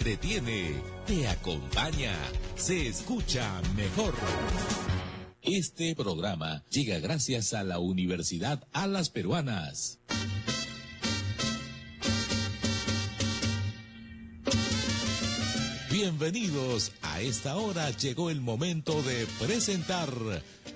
entretiene, te acompaña, se escucha mejor. Este programa llega gracias a la Universidad Alas Peruanas. Bienvenidos, a esta hora llegó el momento de presentar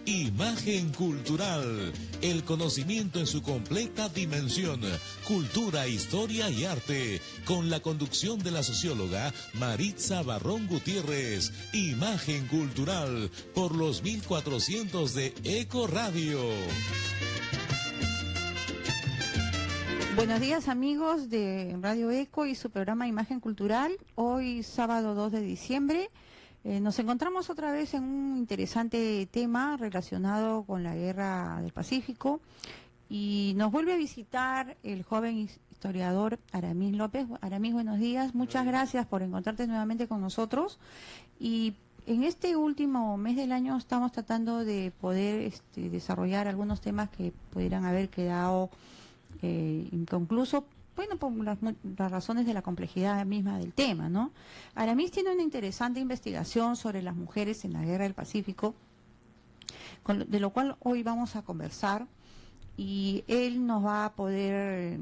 Imagen Cultural, el conocimiento en su completa dimensión, cultura, historia y arte, con la conducción de la socióloga Maritza Barrón Gutiérrez. Imagen Cultural, por los 1400 de Eco Radio. Buenos días amigos de Radio Eco y su programa Imagen Cultural. Hoy sábado 2 de diciembre nos encontramos otra vez en un interesante tema relacionado con la Guerra del Pacífico y nos vuelve a visitar el joven historiador Aramis López. Aramis, buenos días, muchas gracias por encontrarte nuevamente con nosotros. Y en este último mes del año estamos tratando de poder desarrollar algunos temas que pudieran haber quedado inconcluso, bueno, por las razones de la complejidad misma del tema, ¿no? Aramis tiene una interesante investigación sobre las mujeres en la Guerra del Pacífico, de lo cual hoy vamos a conversar, y él nos va a poder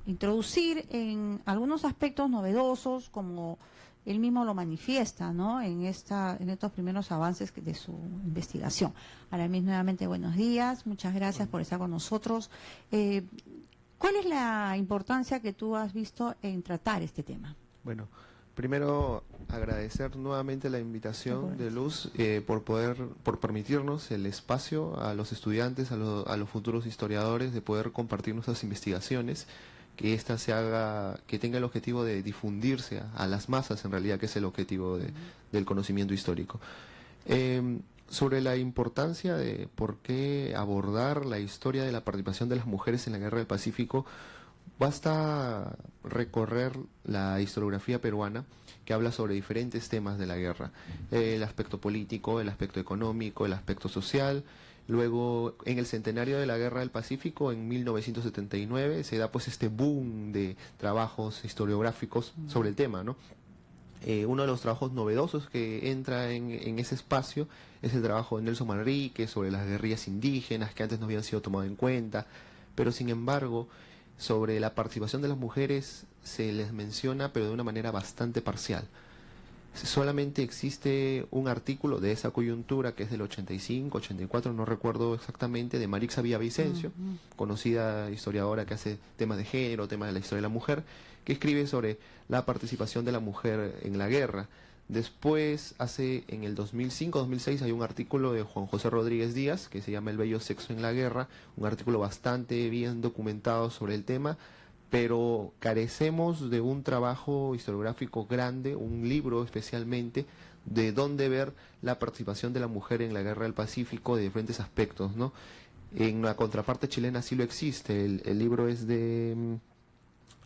introducir en algunos aspectos novedosos, como él mismo lo manifiesta, ¿no? En estos primeros avances de su investigación. Aramis, nuevamente buenos días, muchas gracias por estar con nosotros. ¿Cuál es la importancia que tú has visto en tratar este tema? Bueno, primero agradecer nuevamente la invitación de Luz por permitirnos el espacio a los estudiantes, a los futuros historiadores, de poder compartir nuestras investigaciones, que esta que tenga el objetivo de difundirse a las masas, en realidad, que es el objetivo del conocimiento histórico. Sobre la importancia de por qué abordar la historia de la participación de las mujeres en la Guerra del Pacífico, basta recorrer la historiografía peruana, que habla sobre diferentes temas de la guerra: el aspecto político, el aspecto económico, el aspecto social. Luego, en el centenario de la Guerra del Pacífico, en 1979, se da pues este boom de trabajos historiográficos sobre el tema, ¿no? Uno de los trabajos novedosos que entra en ese espacio es el trabajo de Nelson Manrique sobre las guerrillas indígenas, que antes no habían sido tomadas en cuenta, pero sin embargo, sobre la participación de las mujeres se les menciona, pero de una manera bastante parcial. Solamente existe un artículo de esa coyuntura, que es del 85, 84, no recuerdo exactamente, de Marixa Villavicencio, conocida historiadora que hace temas de género, temas de la historia de la mujer, que escribe sobre la participación de la mujer en la guerra. Después, en el 2005-2006, hay un artículo de Juan José Rodríguez Díaz, que se llama El bello sexo en la guerra, un artículo bastante bien documentado sobre el tema, pero carecemos de un trabajo historiográfico grande, un libro especialmente, de dónde ver la participación de la mujer en la Guerra del Pacífico de diferentes aspectos, ¿no? En la contraparte chilena sí lo existe. El libro es de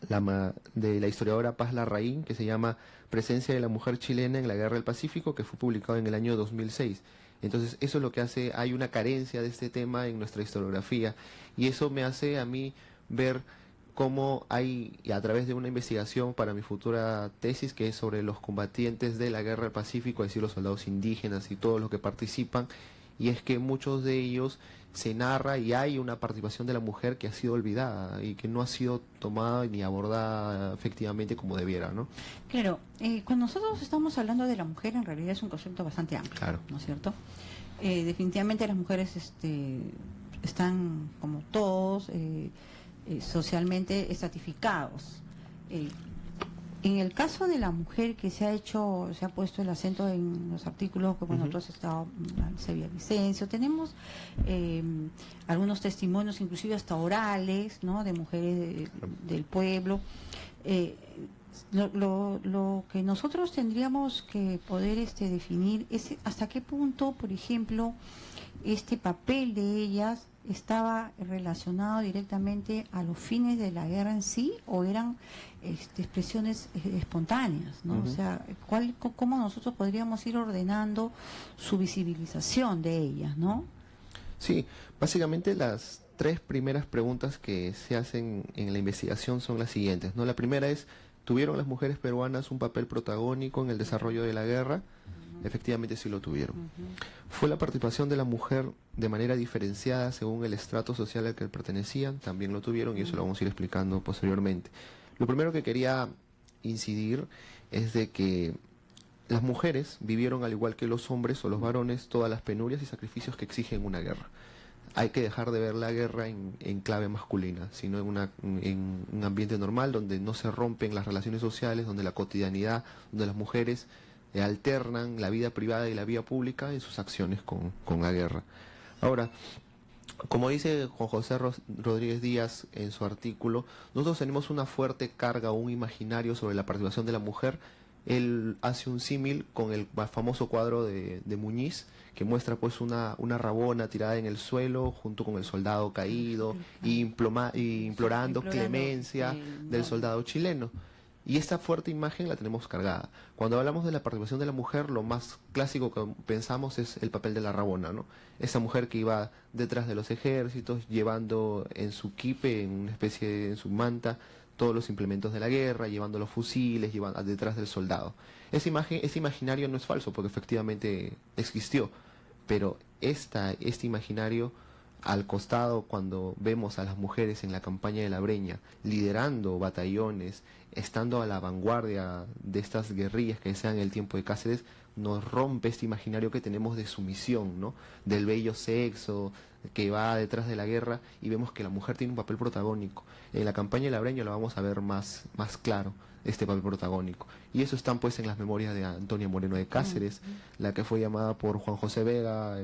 la historiadora Paz Larraín, que se llama Presencia de la mujer chilena en la Guerra del Pacífico, que fue publicado en el año 2006. Entonces eso es lo que hace, hay una carencia de este tema en nuestra historiografía, y eso me hace a mí ver cómo hay, y a través de una investigación para mi futura tesis, que es sobre los combatientes de la Guerra del Pacífico, es decir, los soldados indígenas y todos los que participan, y es que muchos de ellos se narra y hay una participación de la mujer que ha sido olvidada y que no ha sido tomada ni abordada efectivamente como debiera, ¿no? Claro, cuando nosotros estamos hablando de la mujer, en realidad es un concepto bastante amplio, claro, ¿no es cierto? Definitivamente las mujeres están, como todos, socialmente estratificados. En el caso de la mujer, que se ha puesto el acento en los artículos que nosotros estado Sevilla Vicencio, tenemos algunos testimonios, inclusive hasta orales, ¿no?, de mujeres del pueblo. Lo que nosotros tendríamos que poder definir es hasta qué punto, por ejemplo, este papel de ellas estaba relacionado directamente a los fines de la guerra en sí, o eran expresiones espontáneas, ¿no? O sea, ¿cómo nosotros podríamos ir ordenando su visibilización de ellas, ¿no? Sí, básicamente las tres primeras preguntas que se hacen en la investigación son las siguientes, ¿no? La primera es, ¿Tuvieron las mujeres peruanas un papel protagónico en el desarrollo de la guerra? Efectivamente sí lo tuvieron. ¿Fue la participación de la mujer de manera diferenciada según el estrato social al que pertenecían? También lo tuvieron, y eso lo vamos a ir explicando posteriormente. Lo primero que quería incidir es de que las mujeres vivieron, al igual que los hombres o los varones, todas las penurias y sacrificios que exigen una guerra. Hay que dejar de ver la guerra en clave masculina, sino en un ambiente normal donde no se rompen las relaciones sociales, donde la cotidianidad, donde las mujeres alternan la vida privada y la vida pública en sus acciones con la guerra. Ahora, como dice Juan José Rodríguez Díaz en su artículo, nosotros tenemos una fuerte carga, un imaginario sobre la participación de la mujer. Él hace un símil con el famoso cuadro de Muñiz, que muestra pues una rabona tirada en el suelo junto con el soldado caído y implorando clemencia del soldado chileno. Y esta fuerte imagen la tenemos cargada. Cuando hablamos de la participación de la mujer, lo más clásico que pensamos es el papel de la rabona, ¿no? Esa mujer que iba detrás de los ejércitos, llevando en su quipe, en una especie en su manta, todos los implementos de la guerra, llevando los fusiles, llevando detrás del soldado. Esa imagen, ese imaginario no es falso, porque efectivamente existió, pero este imaginario al costado, cuando vemos a las mujeres en la campaña de la Breña liderando batallones, estando a la vanguardia de estas guerrillas que se dan en el tiempo de Cáceres, nos rompe este imaginario que tenemos de sumisión, ¿no? Del bello sexo que va detrás de la guerra, y vemos que la mujer tiene un papel protagónico. En la campaña de la Breña lo vamos a ver más claro, este papel protagónico. Y eso están pues en las memorias de Antonia Moreno de Cáceres, la que fue llamada por Juan José Vega,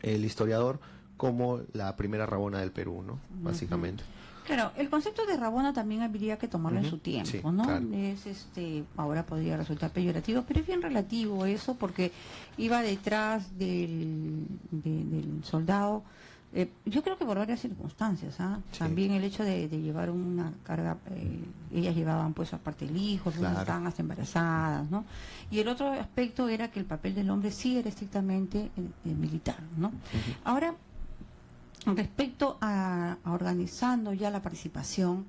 el historiador, como la primera rabona del Perú, ¿no? Básicamente. Claro, el concepto de rabona también habría que tomarlo en su tiempo, sí, ¿no? Claro. Ahora podría resultar peyorativo, pero es bien relativo eso, porque iba detrás del soldado. Yo creo que por varias circunstancias, Sí. También el hecho de llevar una carga, ellas llevaban pues aparte el hijo, Claro. estaban hasta embarazadas, ¿no? Y el otro aspecto era que el papel del hombre sí era estrictamente militar, ¿no? Ahora, respecto a organizando ya la participación,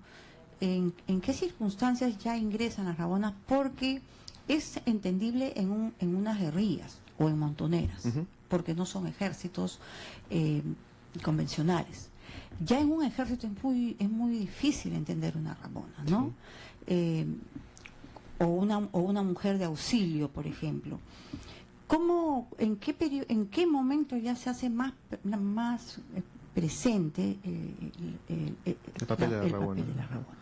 ¿en qué circunstancias ya ingresan las rabonas? Porque es entendible en unas guerrillas o en montoneras, porque no son ejércitos convencionales. Ya en un ejército es muy difícil entender una rabona, ¿no? O una mujer de auxilio, el momento ya se hace más presente el papel de la rabona?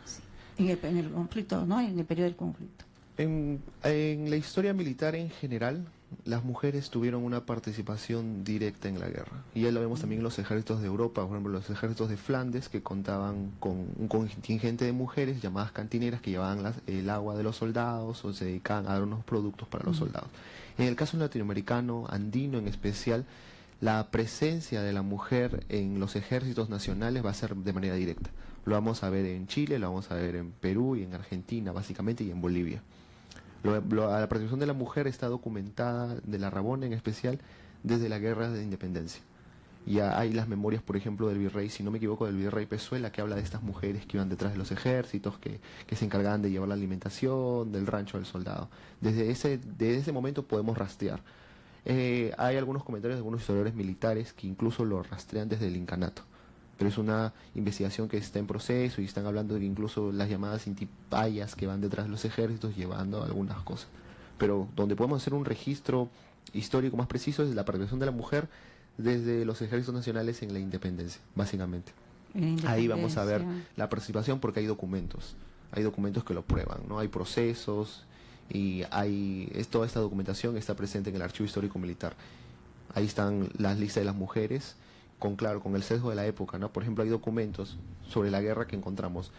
Sí. En el conflicto, ¿no? En el periodo del conflicto. En la historia militar en general, las mujeres tuvieron una participación directa en la guerra. Y ya lo vemos también en los ejércitos de Europa, por ejemplo, los ejércitos de Flandes, que contaban con un contingente de mujeres llamadas cantineras que llevaban el agua de los soldados o se dedicaban a dar unos productos para los soldados. En el caso latinoamericano, andino en especial, la presencia de la mujer en los ejércitos nacionales va a ser de manera directa. Lo vamos a ver en Chile, lo vamos a ver en Perú y en Argentina, básicamente, y en Bolivia. La participación de la mujer está documentada, de la rabona en especial, desde la guerra de independencia. Ya hay las memorias, por ejemplo, del virrey, si no me equivoco, del virrey Pezuela, que habla de estas mujeres que iban detrás de los ejércitos, que se encargaban de llevar la alimentación del rancho del soldado. Desde ese momento podemos rastrear. Hay algunos comentarios de algunos historiadores militares que incluso lo rastrean desde el incanato. Pero es una investigación que está en proceso y están hablando de que incluso las llamadas intipayas que van detrás de los ejércitos llevando algunas cosas. Pero donde podemos hacer un registro histórico más preciso es la participación de la mujer desde los ejércitos nacionales en la independencia, básicamente. Ahí vamos a ver la participación porque hay documentos que lo prueban, ¿no? Hay procesos y toda esta documentación está presente en el Archivo Histórico Militar. Ahí están las listas de las mujeres, con el sesgo de la época, ¿no? Por ejemplo, hay documentos sobre la guerra que encontramos.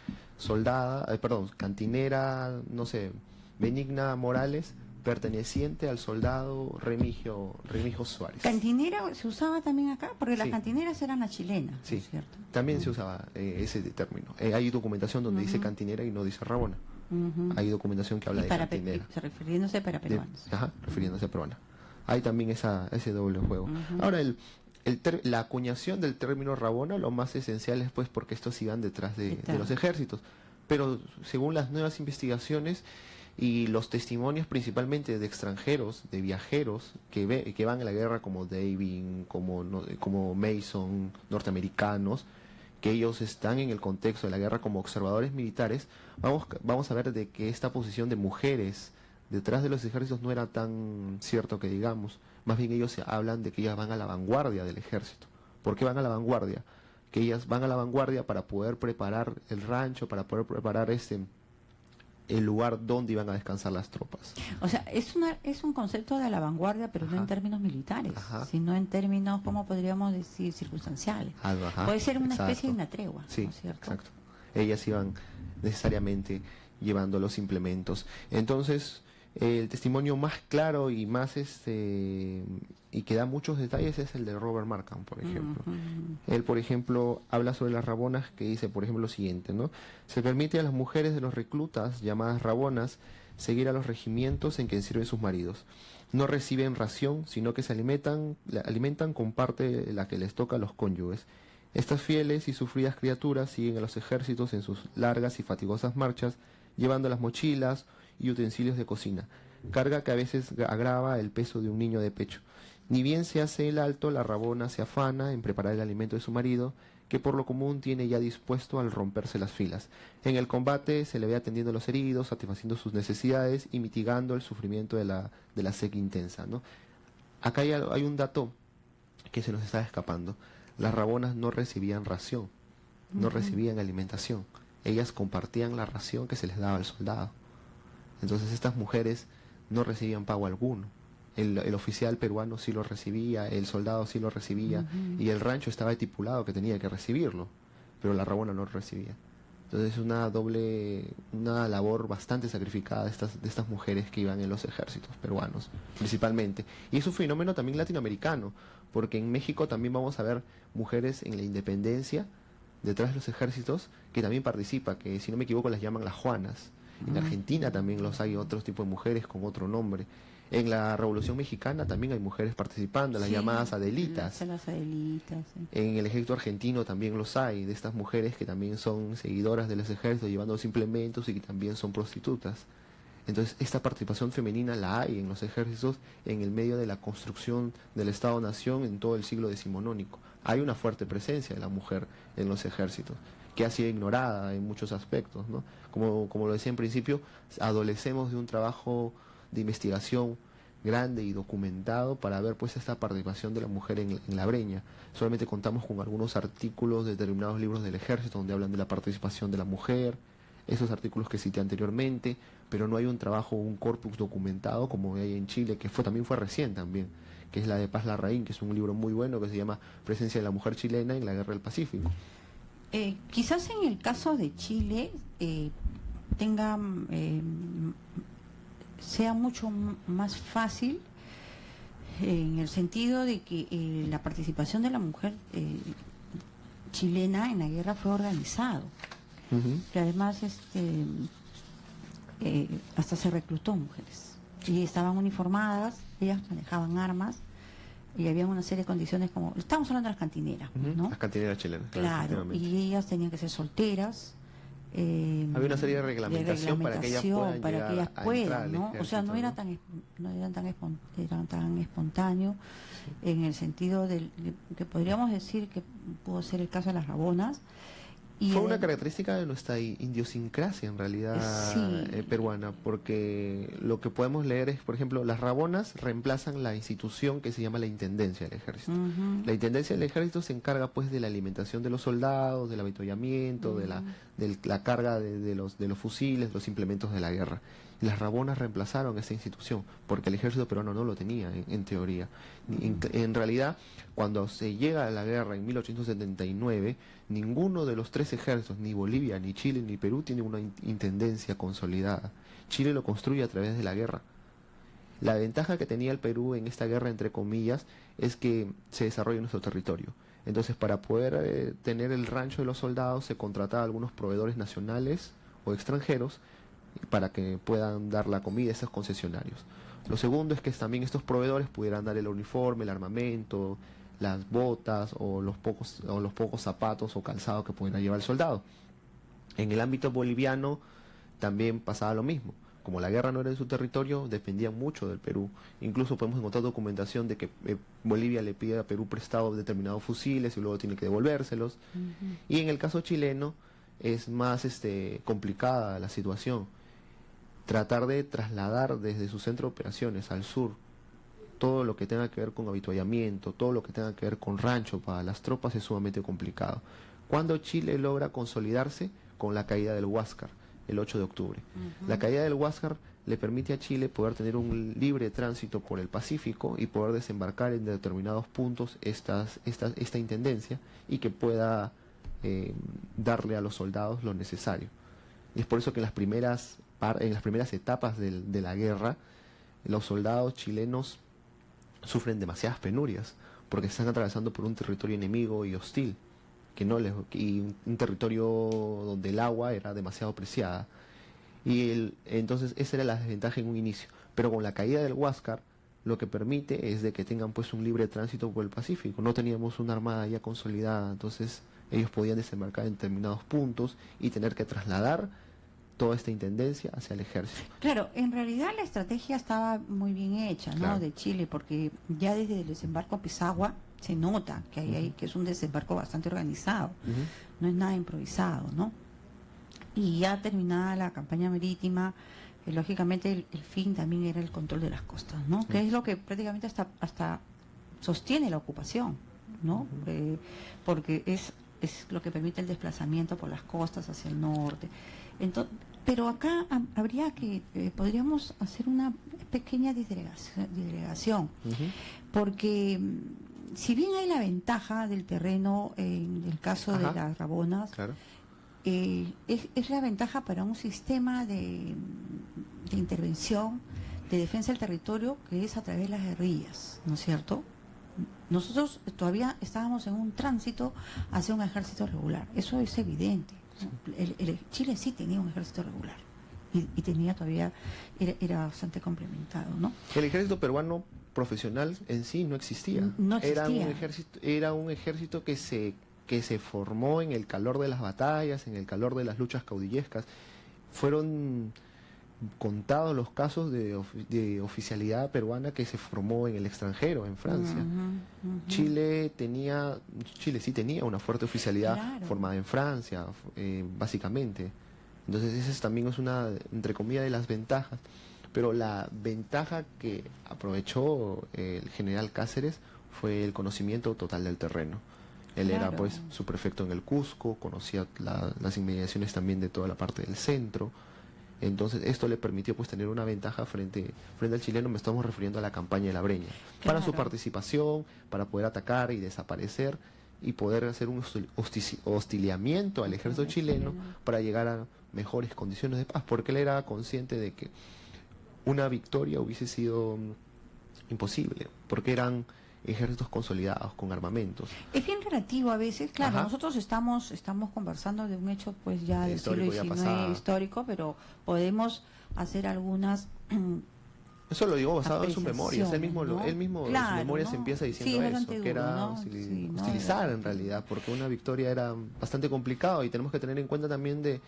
Cantinera, no sé, Benigna Morales, perteneciente al soldado Remigio Suárez. ¿Cantinera se usaba también acá? Porque las Sí. cantineras eran las chilenas, Sí, ¿cierto? también se usaba ese término. Hay documentación donde dice cantinera y no dice rabona. Hay documentación que habla de cantinera. Refiriéndose para peruanos. Refiriéndose a peruana. Hay también ese doble juego. Ahora, la acuñación del término rabona, lo más esencial es pues porque estos iban detrás de los ejércitos. pero según las nuevas investigaciones y los testimonios principalmente de extranjeros, de viajeros que van a la guerra, como David, como Mason, norteamericanos, que ellos están en el contexto de la guerra como observadores militares, vamos a ver de que esta posición de mujeres detrás de los ejércitos no era tan cierto que digamos. Más bien ellos hablan de que ellas van a la vanguardia del ejército. ¿Por qué van a la vanguardia? Que ellas van a la vanguardia para poder preparar el rancho, para poder preparar el lugar donde iban a descansar las tropas. O sea, es un concepto de la vanguardia, pero no en términos militares, sino en términos, ¿cómo podríamos decir?, circunstanciales. Puede ser una especie de una tregua, sí, ¿no es cierto? Exacto. Ellas iban necesariamente llevando los implementos. Entonces, el testimonio más claro y más y que da muchos detalles es el de Robert Markham, por ejemplo. Él, por ejemplo, habla sobre las rabonas, que dice, por ejemplo, lo siguiente, ¿no? Se permite a las mujeres de los reclutas, llamadas rabonas, seguir a los regimientos en que sirven sus maridos. No reciben ración, sino que se alimentan con parte de la que les toca a los cónyuges. Estas fieles y sufridas criaturas siguen a los ejércitos en sus largas y fatigosas marchas, llevando las mochilas y utensilios de cocina, carga que a veces agrava el peso de un niño de pecho. Ni bien se hace el alto, la rabona se afana en preparar el alimento de su marido, que por lo común tiene ya dispuesto al romperse las filas. En el combate se le ve atendiendo a los heridos, satisfaciendo sus necesidades y mitigando el sufrimiento de la sequía intensa, ¿no? Acá hay un dato que se nos está escapando. Las rabonas no recibían ración, no recibían alimentación. Ellas compartían la ración que se les daba al soldado. Entonces estas mujeres no recibían pago alguno. El oficial peruano sí lo recibía, el soldado sí lo recibía, y el rancho estaba estipulado que tenía que recibirlo, pero la rabona no lo recibía. Entonces es una labor bastante sacrificada de estas mujeres que iban en los ejércitos peruanos, principalmente. Y es un fenómeno también latinoamericano, porque en México también vamos a ver mujeres en la independencia, detrás de los ejércitos, que también participan, que si no me equivoco las llaman las Juanas. En Argentina también hay otros tipos de mujeres con otro nombre. En la Revolución Mexicana también hay mujeres participando, las llamadas Adelitas. Las Adelitas, sí. En el ejército argentino también los hay, de estas mujeres que también son seguidoras de los ejércitos, llevando los implementos y que también son prostitutas. Entonces, esta participación femenina la hay en los ejércitos en el medio de la construcción del Estado-Nación en todo el siglo decimonónico. Hay una fuerte presencia de la mujer en los ejércitos, que ha sido ignorada en muchos aspectos, ¿no? Como lo decía en principio, adolecemos de un trabajo de investigación grande y documentado para ver pues esta participación de la mujer en la breña. Solamente contamos con algunos artículos de determinados libros del ejército donde hablan de la participación de la mujer, esos artículos que cité anteriormente, pero no hay un trabajo, un corpus documentado como hay en Chile, que también fue recién también, que es la de Paz Larraín, que es un libro muy bueno que se llama Presencia de la mujer chilena en la Guerra del Pacífico. Quizás en el caso de Chile tenga sea mucho más fácil en el sentido de que la participación de la mujer chilena en la guerra fue organizado, que además hasta se reclutó mujeres y estaban uniformadas, ellas manejaban armas y había una serie de condiciones como, estamos hablando de las cantineras, ¿no? Las cantineras chilenas, claro, y ellas tenían que ser solteras. Había una serie de reglamentación para que ellas puedan ¿no? O sea, no eran tan espontáneos en el sentido de que podríamos decir que pudo ser el caso de las rabonas. Y fue una característica de nuestra idiosincrasia en realidad peruana, porque lo que podemos leer es, por ejemplo, las rabonas reemplazan la institución que se llama la Intendencia del Ejército. La Intendencia del Ejército se encarga pues de la alimentación de los soldados, del avituallamiento, de la carga de los fusiles, los implementos de la guerra. Y las rabonas reemplazaron esa institución, porque el ejército peruano no lo tenía, en teoría. En realidad, cuando se llega a la guerra en 1879, ninguno de los tres ejércitos, ni Bolivia, ni Chile, ni Perú, tiene una intendencia consolidada. Chile lo construye a través de la guerra. La ventaja que tenía el Perú en esta guerra, entre comillas, es que se desarrolla en nuestro territorio. Entonces, para poder tener el rancho de los soldados, se contrataba a algunos proveedores nacionales o extranjeros para que puedan dar la comida a esos concesionarios. Lo segundo es que también estos proveedores pudieran dar el uniforme, el armamento, las botas o los pocos zapatos o calzado que pudiera llevar el soldado. En el ámbito boliviano también pasaba lo mismo. Como la guerra no era en su territorio, dependían mucho del Perú. Incluso podemos encontrar documentación de que Bolivia le pide a Perú prestado determinados fusiles y luego tiene que devolvérselos. Y en el caso chileno es más complicada la situación. Tratar de trasladar desde su centro de operaciones al sur todo lo que tenga que ver con avituallamiento, todo lo que tenga que ver con rancho para las tropas es sumamente complicado. Cuando Chile logra consolidarse con la caída del Huáscar, el 8 de octubre. La caída del Huáscar le permite a Chile poder tener un libre tránsito por el Pacífico y poder desembarcar en determinados puntos esta intendencia y que pueda darle a los soldados lo necesario. Y es por eso que en las primeras etapas de la guerra, los soldados chilenos sufren demasiadas penurias, porque están atravesando por un territorio enemigo y hostil, y un territorio donde el agua era demasiado preciada. Entonces esa era la desventaja en un inicio. Pero con la caída del Huáscar, lo que permite es de que tengan pues un libre tránsito por el Pacífico. No teníamos una armada ya consolidada, entonces ellos podían desembarcar en determinados puntos y tener que trasladar toda esta intendencia hacia el ejército. Claro, en realidad la estrategia estaba muy bien hecha, ¿no? Claro. De Chile, porque ya desde el desembarco Pisagua se nota que que es un desembarco bastante organizado, no es nada improvisado, ¿no? Y ya terminada la campaña marítima, lógicamente el fin también era el control de las costas, ¿no? Que es lo que prácticamente hasta sostiene la ocupación, ¿no? Porque es lo que permite el desplazamiento por las costas hacia el norte. Entonces, pero acá habría que, podríamos hacer una pequeña disgregación, porque si bien hay la ventaja del terreno en el caso de las Rabonas, Claro. Es la ventaja para un sistema de intervención, de defensa del territorio, que es a través de las guerrillas, ¿no es cierto? Nosotros todavía estábamos en un tránsito hacia un ejército regular, eso es evidente. Chile sí tenía un ejército regular y tenía todavía, era bastante complementado, ¿no? El ejército peruano profesional en sí no existía. No existía. Era un ejército que se formó en el calor de las batallas, en el calor de las luchas caudillescas. Fueron contados los casos de oficialidad peruana que se formó en el extranjero, en Francia. Chile sí tenía una fuerte oficialidad formada en Francia, básicamente. Entonces esa también es una, entre comillas, de las ventajas. Pero la ventaja que aprovechó el general Cáceres fue el conocimiento total del terreno. Él era pues su prefecto en el Cusco, conocía las inmediaciones también de toda la parte del centro. Entonces esto le permitió pues tener una ventaja frente al chileno. Me estamos refiriendo a la campaña de la Breña, para su participación, para poder atacar y desaparecer y poder hacer un hostigamiento al ejército chileno para llegar a mejores condiciones de paz, porque él era consciente de que una victoria hubiese sido imposible, porque eran ejércitos consolidados con armamentos. Es bien relativo a veces, claro. Nosotros estamos conversando de un hecho pues ya del siglo XIX histórico, pero podemos hacer algunas eso lo digo basado en sus memorias. Él mismo ¿no? en sus memorias empieza diciendo eso, que era hostilizar en realidad, porque una victoria era bastante complicado, y tenemos que tener en cuenta también de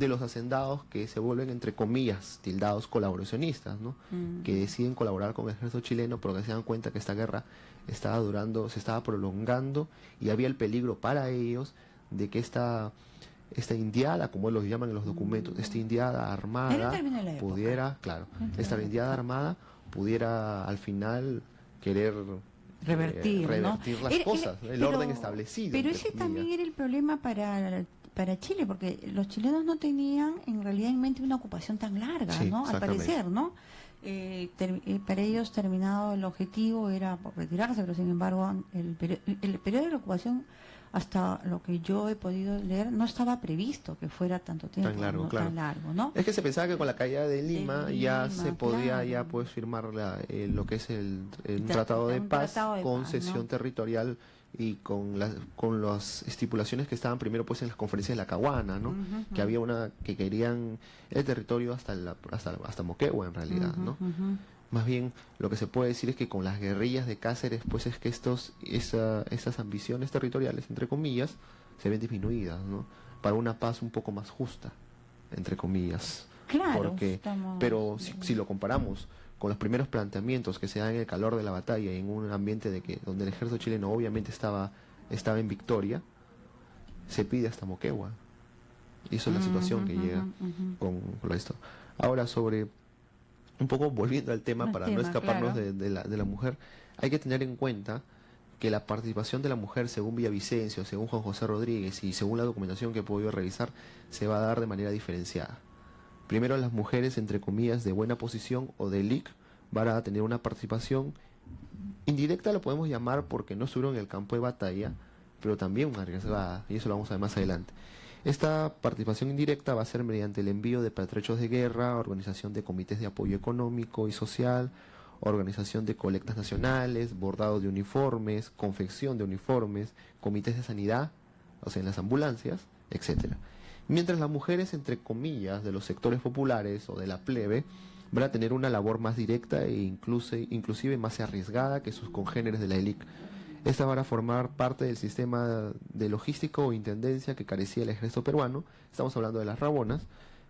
los hacendados que se vuelven, entre comillas, tildados colaboracionistas, ¿no? Que deciden colaborar con el ejército chileno porque se dan cuenta que esta guerra estaba durando, se estaba prolongando, y había el peligro para ellos de que esta indiada, como los llaman en los documentos, esta indiada armada esta indiada armada pudiera al final querer revertir las cosas, el orden establecido. Pero ese también era el problema para Chile, porque los chilenos no tenían en realidad en mente una ocupación tan larga, ¿no? Al parecer, ¿no? Para ellos terminado el objetivo era retirarse, pero sin embargo el periodo de la ocupación, hasta lo que yo he podido leer, no estaba previsto que fuera tanto tiempo, tan largo, ¿no? Es que se pensaba que con la caída de Lima ya se podía ya pues firmar lo que es un tratado de paz con cesión territorial y con las estipulaciones que estaban primero pues en las conferencias de la Caguana, ¿no? Que había una que querían el territorio hasta Moquegua en realidad, ¿no? Más bien lo que se puede decir es que con las guerrillas de Cáceres pues es que estas ambiciones territoriales, entre comillas, se ven disminuidas, ¿no? para una paz un poco más justa, entre comillas. Claro, Pero si lo comparamos con los primeros planteamientos que se dan en el calor de la batalla y en un ambiente donde el ejército chileno obviamente estaba en victoria, se pide hasta Moquegua. Y eso es la situación que llega con esto. Ahora, un poco volviendo al tema, para no escaparnos de la mujer, hay que tener en cuenta que la participación de la mujer, según Villavicencio, según Juan José Rodríguez y según la documentación que he podido revisar, se va a dar de manera diferenciada. Primero, las mujeres, entre comillas, de buena posición o de élite van a tener una participación indirecta, lo podemos llamar, porque no estuvieron en el campo de batalla, pero también arriesgada, y eso lo vamos a ver más adelante. Esta participación indirecta va a ser mediante el envío de pertrechos de guerra, organización de comités de apoyo económico y social, organización de colectas nacionales, bordado de uniformes, confección de uniformes, comités de sanidad, o sea, en las ambulancias, etcétera. Mientras las mujeres, entre comillas, de los sectores populares o de la plebe, van a tener una labor más directa e inclusive más arriesgada que sus congéneres de la élite. Esta van a formar parte del sistema de logística o intendencia que carecía el ejército peruano. Estamos hablando de las rabonas,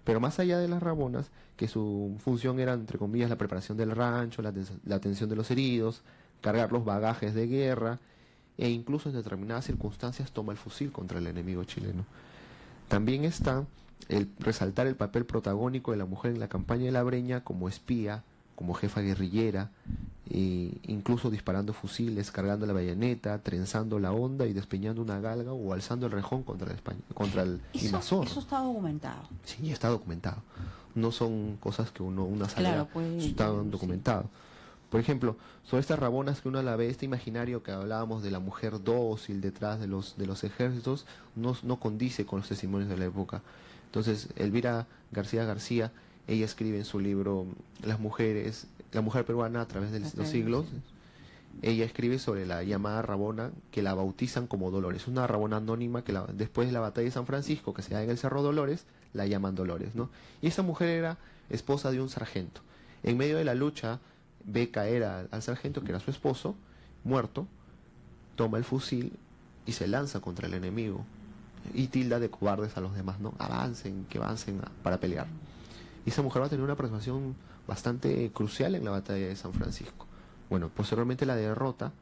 pero más allá de las rabonas, que su función era, entre comillas, la preparación del rancho, la atención de los heridos, cargar los bagajes de guerra, e incluso en determinadas circunstancias toma el fusil contra el enemigo chileno. También está el resaltar el papel protagónico de la mujer en la campaña de la Breña como espía, como jefa guerrillera, incluso disparando fusiles, cargando la bayoneta, trenzando la onda y despeñando una galga o alzando el rejón contra el invasor. Eso está documentado. Sí, está documentado. No son cosas que una salida, está documentado. Sí. Por ejemplo, sobre estas rabonas que uno la ve, este imaginario que hablábamos de la mujer dócil detrás de los ejércitos, no condice con los testimonios de la época. Entonces, Elvira García, ella escribe en su libro la mujer peruana a través de los siglos. Ella escribe sobre la llamada rabona, que la bautizan como Dolores, una rabona anónima que después de la batalla de San Francisco, que se da en el Cerro Dolores, la llaman Dolores, ¿no? Y esa mujer era esposa de un sargento. En medio de la lucha ve caer al sargento, que era su esposo, muerto, toma el fusil y se lanza contra el enemigo y tilda de cobardes a los demás, ¿no? Que avancen para pelear. Y esa mujer va a tener una participación bastante crucial en la batalla de San Francisco. Bueno, posteriormente la derrota,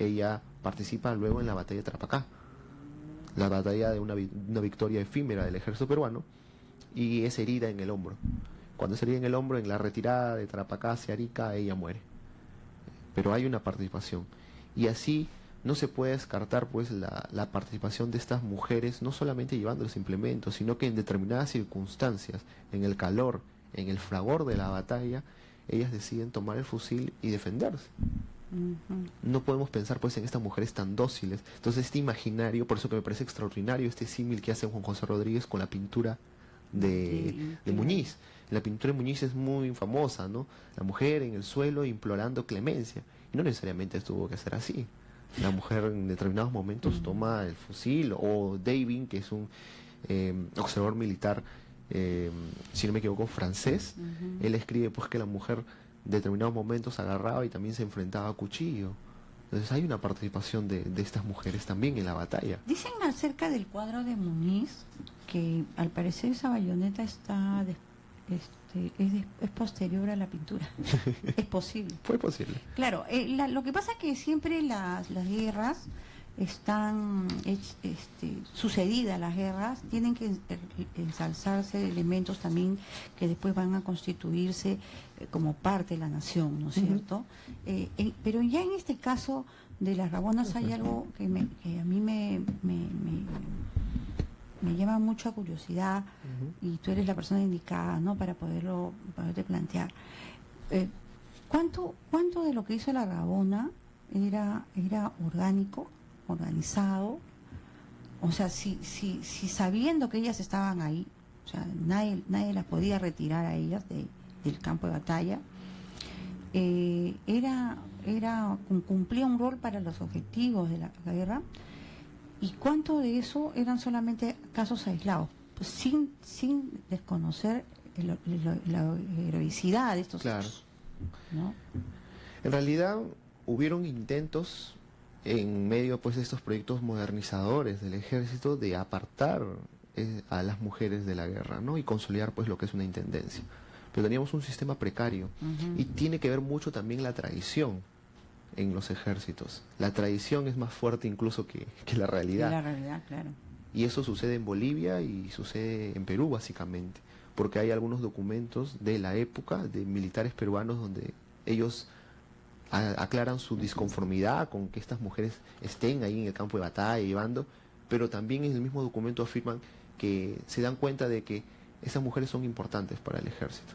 ella participa luego en la batalla de Tarapacá, la batalla de una victoria efímera del ejército peruano, y es herida en el hombro. Cuando es herida en el hombro, en la retirada de Tarapacá hacia Arica, ella muere. Pero hay una participación. Y así no se puede descartar pues la participación de estas mujeres, no solamente llevando los implementos, sino que en determinadas circunstancias, en el calor, en el fragor de la batalla, ellas deciden tomar el fusil y defenderse. No podemos pensar pues en estas mujeres tan dóciles. Entonces este imaginario, por eso que me parece extraordinario este símil que hace Juan José Rodríguez con la pintura de Muñiz. La pintura de Muñiz es muy famosa, ¿no? La mujer en el suelo implorando clemencia. Y no necesariamente tuvo que ser así. La mujer en determinados momentos toma el fusil, o Davin, que es un observador militar, si no me equivoco, francés, él escribe pues que la mujer en determinados momentos agarraba y también se enfrentaba a cuchillo. Entonces hay una participación de estas mujeres también en la batalla. Dicen acerca del cuadro de Muñiz que al parecer esa bayoneta está es posterior a la pintura. Es posible. Fue posible. Claro, lo que pasa es que siempre las guerras están sucedidas, las guerras tienen que ensalzarse elementos también que después van a constituirse como parte de la nación, ¿no es cierto? Pero ya en este caso de las rabonas hay algo que a mí me llama mucha curiosidad, y tú eres la persona indicada, ¿no?, para poderte plantear. ¿Cuánto de lo que hizo la Rabona era orgánico, organizado? O sea, si sabiendo que ellas estaban ahí, o sea, nadie las podía retirar a ellas del campo de batalla, cumplía un rol para los objetivos de la guerra. ¿Y cuánto de eso eran solamente casos aislados? Pues sin desconocer la heroicidad de estos hechos, ¿no? En realidad hubieron intentos en medio pues de estos proyectos modernizadores del ejército de apartar a las mujeres de la guerra, ¿no? Y consolidar pues lo que es una intendencia. Pero teníamos un sistema precario y tiene que ver mucho también la tradición en los ejércitos. La tradición es más fuerte incluso que la realidad. La realidad, claro. Y eso sucede en Bolivia y sucede en Perú básicamente, porque hay algunos documentos de la época de militares peruanos donde ellos aclaran su disconformidad con que estas mujeres estén ahí en el campo de batalla llevando, pero también en el mismo documento afirman que se dan cuenta de que esas mujeres son importantes para el ejército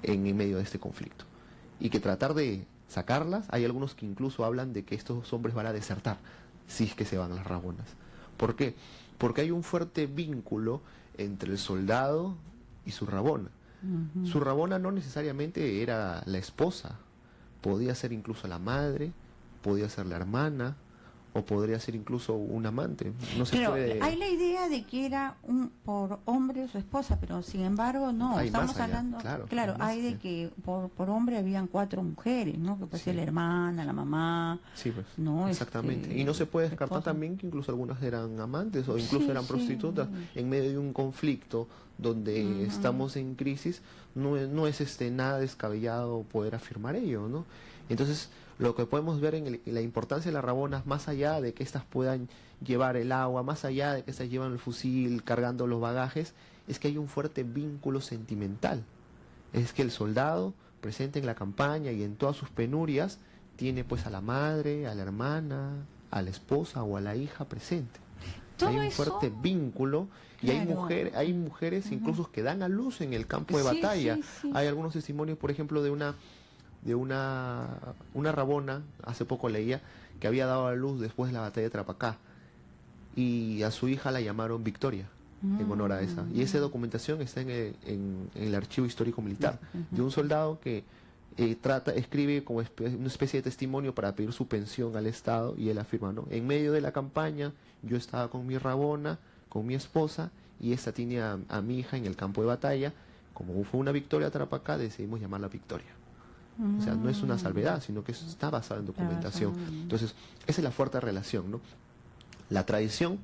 en medio de este conflicto y que tratar de sacarlas, hay algunos que incluso hablan de que estos hombres van a desertar si es que se van las Rabonas. ¿Por qué? Porque hay un fuerte vínculo entre el soldado y su Rabona. Su Rabona no necesariamente era la esposa, podía ser incluso la madre, podía ser la hermana, o podría ser incluso un amante. No se pero puede... hay la idea de que era por hombre su esposa, pero sin embargo no, Hay estamos más allá, hablando, claro, hay de que por hombre habían 4 mujeres, ¿no? Que puede ser la hermana, la mamá, Sí, pues, ¿no? exactamente. Y no se puede descartar esposa. también que incluso algunas eran amantes o incluso Sí, eran prostitutas en medio de un conflicto donde estamos en crisis. No es nada descabellado poder afirmar ello, ¿no? Entonces, lo que podemos ver en la importancia de las Rabonas, más allá de que éstas puedan llevar el agua, más allá de que éstas llevan el fusil cargando los bagajes, es que hay un fuerte vínculo sentimental. Es que el soldado presente en la campaña y en todas sus penurias tiene pues a la madre, a la hermana, a la esposa o a la hija presente. Hay un fuerte vínculo y hay mujeres incluso que dan a luz en el campo de batalla. Hay algunos testimonios, por ejemplo, de una Rabona, hace poco leía, que había dado a luz después de la batalla de Trapacá y a su hija la llamaron Victoria en honor a esa, y esa documentación está en el archivo histórico militar de un soldado que escribe como una especie de testimonio para pedir su pensión al Estado, y él afirma, ¿no? En medio de la campaña yo estaba con mi Rabona, con mi esposa, y esta tiene a mi hija en el campo de batalla. Como fue una victoria a Trapacá, decidimos llamarla Victoria. O sea, no es una salvedad, sino que está basado en documentación. Entonces, esa es la fuerte relación, ¿no? La tradición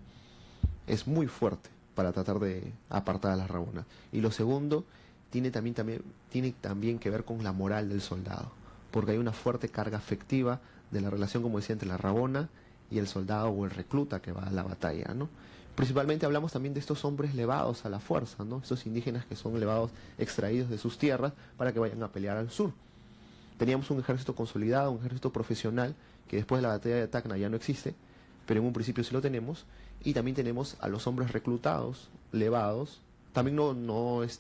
es muy fuerte para tratar de apartar a las Rabonas. Y lo segundo, tiene también que ver con la moral del soldado, porque hay una fuerte carga afectiva de la relación, como decía, entre la Rabona y el soldado o el recluta que va a la batalla, ¿no? Principalmente hablamos también de estos hombres levados a la fuerza, ¿no? Estos indígenas que son levados, extraídos de sus tierras para que vayan a pelear al sur. Teníamos un ejército consolidado, un ejército profesional, que después de la batalla de Tacna ya no existe, pero en un principio sí lo tenemos, y también tenemos a los hombres reclutados, levados. También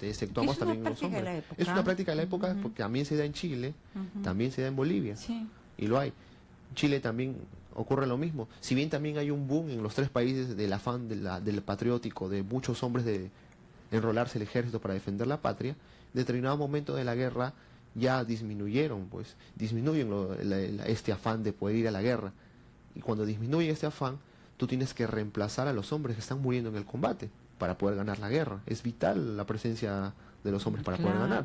exceptuamos también los hombres. Es una práctica de la época, porque también se da en Chile, también se da en Bolivia, y lo hay. En Chile también ocurre lo mismo. Si bien también hay un boom en los 3 países del afán del patriótico, de muchos hombres de enrolarse al ejército para defender la patria, en determinado momento de la guerra ya disminuyen este afán de poder ir a la guerra. Y cuando disminuye este afán, tú tienes que reemplazar a los hombres que están muriendo en el combate para poder ganar la guerra. Es vital la presencia de los hombres para poder ganar.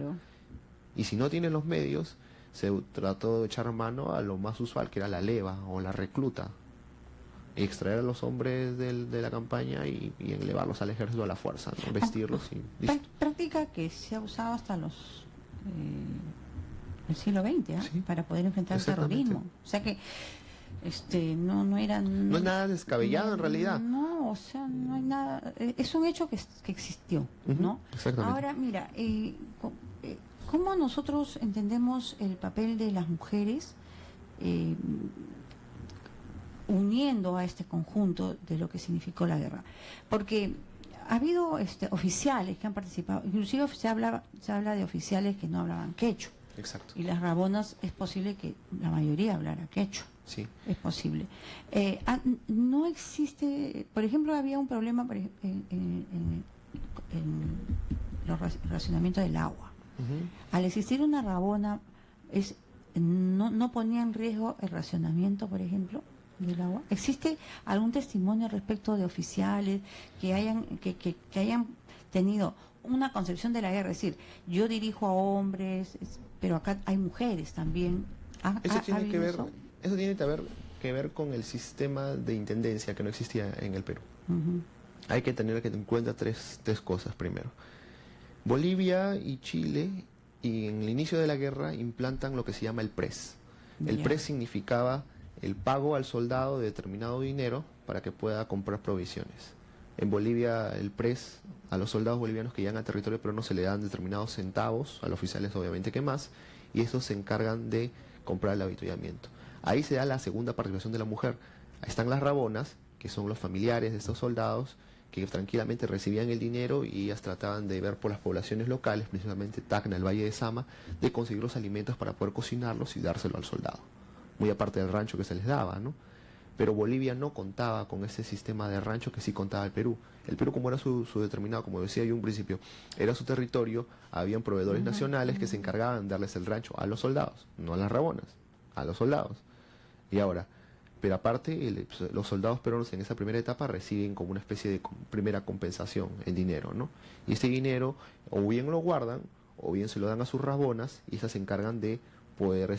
Y si no tienes los medios, se trató de echar mano a lo más usual, que era la leva o la recluta. Extraer a los hombres de la campaña y elevarlos al ejército a la fuerza, ¿no? Vestirlos y listo. Práctica que se ha usado hasta el siglo XX, Sí, para poder enfrentar el terrorismo. O sea que no eran... No es nada descabellado en realidad. No, o sea, no hay nada... Es un hecho que existió, ¿no? Exactamente. Ahora, mira, ¿cómo nosotros entendemos el papel de las mujeres uniendo a este conjunto de lo que significó la guerra? Porque ha habido oficiales que han participado, inclusive se habla de oficiales que no hablaban quechua. Exacto. Y las Rabonas es posible que la mayoría hablara quechua. Sí. Es posible. No existe, por ejemplo, había un problema en el racionamiento del agua. Al existir una Rabona, no ponía en riesgo el racionamiento, por ejemplo, del agua. ¿Existe algún testimonio respecto de oficiales que hayan tenido una concepción de la guerra? Es decir, yo dirijo a hombres, pero acá hay mujeres también. Eso tiene que ver con el sistema de intendencia que no existía en el Perú. hay que tener en cuenta tres cosas primero. Bolivia y Chile, y en el inicio de la guerra, implantan lo que se llama el PRES. El PRES significaba el pago al soldado de determinado dinero para que pueda comprar provisiones. En Bolivia, el PRES, a los soldados bolivianos que llegan al territorio peruano se le dan determinados centavos, a los oficiales obviamente que más, y estos se encargan de comprar el avituallamiento. Ahí se da la segunda participación de la mujer. Ahí están las rabonas, que son los familiares de estos soldados, que tranquilamente recibían el dinero y ellas trataban de ver por las poblaciones locales, principalmente Tacna, el Valle de Sama, de conseguir los alimentos para poder cocinarlos y dárselo al soldado. Muy aparte del rancho que se les daba, ¿no? Pero Bolivia no contaba con ese sistema de rancho que sí contaba el Perú. El Perú, como era su determinado, como decía yo en un principio, era su territorio, habían proveedores nacionales que se encargaban de darles el rancho a los soldados, no a las rabonas, a los soldados. Y ahora, pero aparte, los soldados peruanos en esa primera etapa reciben como una especie de primera compensación en dinero, ¿no? Y ese dinero o bien lo guardan, o bien se lo dan a sus rabonas, y esas se encargan de poder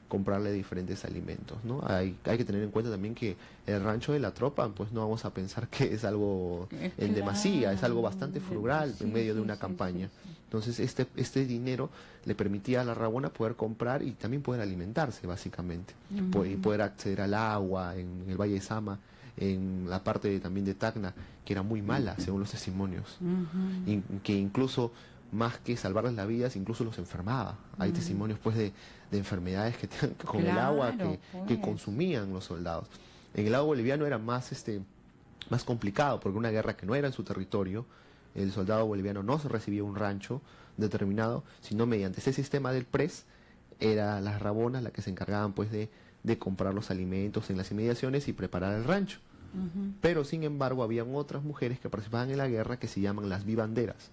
comprarle diferentes alimentos, ¿no? Hay que tener en cuenta también que el rancho de la tropa, pues no vamos a pensar que es algo en demasía, es algo bastante frugal en medio de una campaña. Entonces este dinero le permitía a la rabona poder comprar y también poder alimentarse, básicamente, y poder acceder al agua en el Valle de Sama, en la parte también de Tacna, que era muy mala, según los testimonios, y que incluso más que salvarles la vida, incluso los enfermaba. Hay testimonios pues de enfermedades que con el agua que consumían los soldados. En el lado boliviano era más complicado, porque una guerra que no era en su territorio, el soldado boliviano no se recibía un rancho determinado, sino mediante ese sistema del PRES, eran las rabonas las que se encargaban pues de comprar los alimentos en las inmediaciones y preparar el rancho. Pero sin embargo habían otras mujeres que participaban en la guerra que se llaman las vivanderas.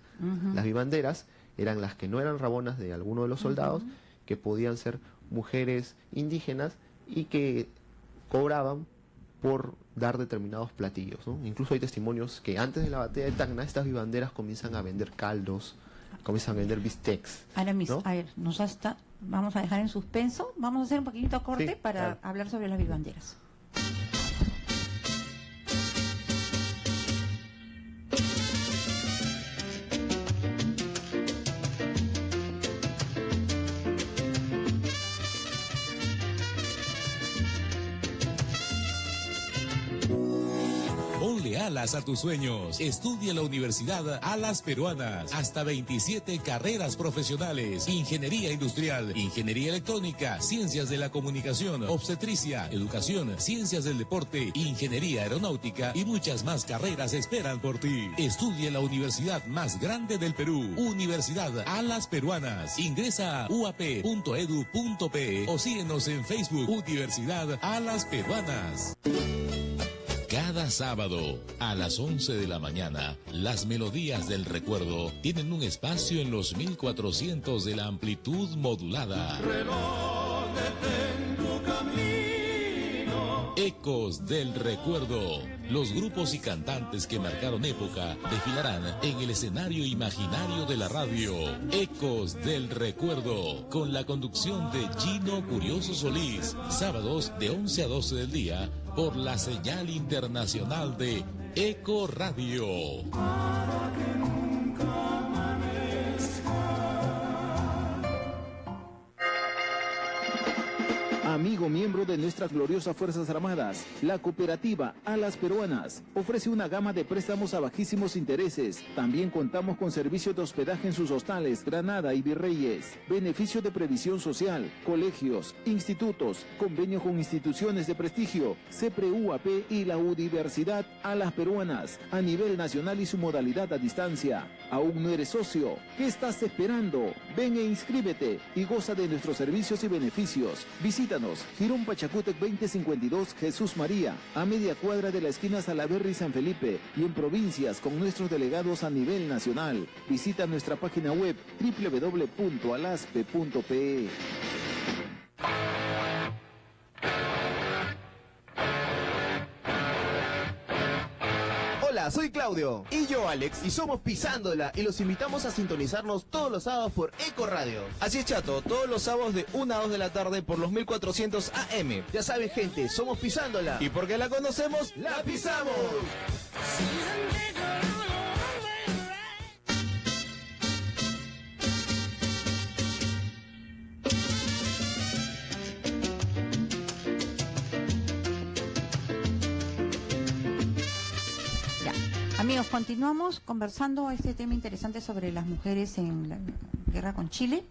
Las vivanderas eran las que no eran rabonas de alguno de los soldados, que podían ser mujeres indígenas y que cobraban por dar determinados platillos, ¿no? Incluso hay testimonios que antes de la batalla de Tacna estas vivanderas comienzan a vender caldos, comienzan a vender bistecs, ¿no? A ver, vamos a dejar en suspenso, vamos a hacer un pequeñito corte para hablar sobre las vivanderas. Ponle alas a tus sueños. Estudia en la Universidad Alas Peruanas. Hasta 27 carreras profesionales. Ingeniería industrial, ingeniería electrónica, ciencias de la comunicación, obstetricia, educación, ciencias del deporte, ingeniería aeronáutica y muchas más carreras esperan por ti. Estudia en la universidad más grande del Perú. Universidad Alas Peruanas. Ingresa a uap.edu.pe o síguenos en Facebook. Universidad Alas Peruanas. Cada sábado a las 11 de la mañana, las melodías del recuerdo tienen un espacio en los 1400 de la amplitud modulada. Ecos del Recuerdo. Los grupos y cantantes que marcaron época desfilarán en el escenario imaginario de la radio. Ecos del Recuerdo, con la conducción de Gino Curioso Solís, sábados de 11 a 12 del día, por la señal internacional de Eco Radio. Amigo miembro de nuestras gloriosas Fuerzas Armadas, la cooperativa Alas Peruanas ofrece una gama de préstamos a bajísimos intereses. También contamos con servicio de hospedaje en sus hostales, Granada y Virreyes, beneficio de previsión social, colegios, institutos, convenio con instituciones de prestigio, CEPRE-UAP y la Universidad Alas Peruanas, a nivel nacional y su modalidad a distancia. ¿Aún no eres socio? ¿Qué estás esperando? Ven e inscríbete y goza de nuestros servicios y beneficios. Visítanos, Girón Pachacútec 2052, Jesús María, a media cuadra de la esquina Salaverry y San Felipe, y en provincias con nuestros delegados a nivel nacional. Visita nuestra página web www.alaspe.pe. Hola, soy Claudio. Y yo, Alex. Y somos Pisándola. Y los invitamos a sintonizarnos todos los sábados por Eco Radio. Así es, chato. Todos los sábados de 1 a 2 de la tarde por los 1400 AM. Ya saben, gente. Somos Pisándola. Y porque la conocemos, ¡la pisamos! Amigos, continuamos conversando este tema interesante sobre las mujeres en la guerra con Chile.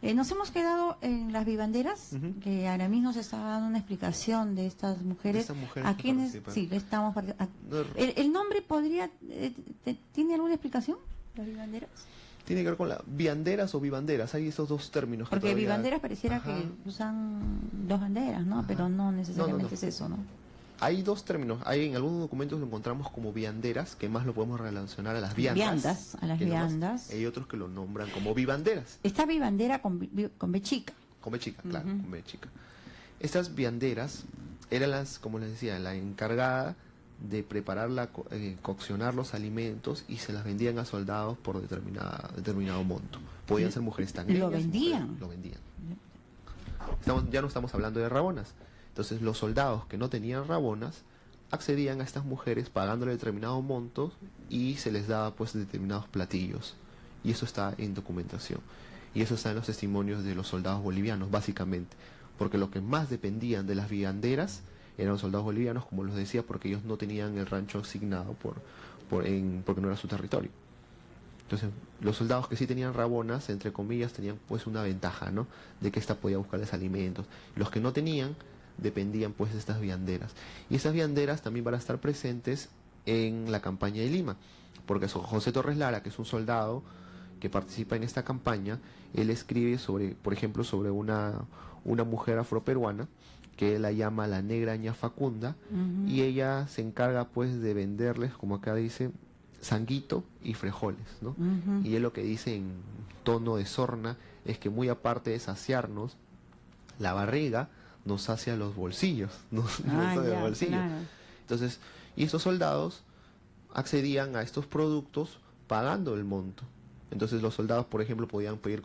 Nos hemos quedado en las vivanderas, que Aramis nos estaba dando una explicación de estas mujeres. ¿A quienes sí estamos el nombre podría tiene alguna explicación? ¿Las vivanderas? Tiene que ver con las vianderas o vivanderas, hay esos dos términos. Porque todavía... vivanderas pareciera que usan dos banderas, ¿no? Pero no necesariamente es eso, ¿no? Hay dos términos. Hay en algunos documentos lo encontramos como vianderas, que más lo podemos relacionar a las viandas. A las viandas. Hay otros que lo nombran como vivanderas. Esta vivandera con B chica. Con B chica, claro, con B chica. Estas vianderas eran las, como les decía, la encargada de preparar, coccionar los alimentos y se las vendían a soldados por determinado monto. Podían ser mujeres tangreñas. Lo vendían. Lo vendían. Ya no estamos hablando de rabonas. Entonces los soldados que no tenían rabonas accedían a estas mujeres pagándole determinados montos y se les daba pues determinados platillos. Y eso está en documentación. Y eso está en los testimonios de los soldados bolivianos, básicamente. Porque los que más dependían de las vianderas eran los soldados bolivianos, como les decía, porque ellos no tenían el rancho asignado porque no era su territorio. Entonces, los soldados que sí tenían rabonas, entre comillas, tenían pues una ventaja, ¿no? De que ésta podía buscarles alimentos. Los que no tenían dependían pues de estas vianderas. Y esas vianderas también van a estar presentes en la campaña de Lima, porque José Torres Lara, que es un soldado que participa en esta campaña, él escribe sobre, por ejemplo, sobre una mujer afroperuana que él la llama la negra ña Facunda, y ella se encarga pues de venderles, como acá dice, sanguito y frijoles, ¿no? Y él lo que dice en tono de sorna es que muy aparte de saciarnos la barriga, nos sacia los bolsillos, Claro. Entonces, y estos soldados accedían a estos productos pagando el monto. Entonces los soldados, por ejemplo, podían pedir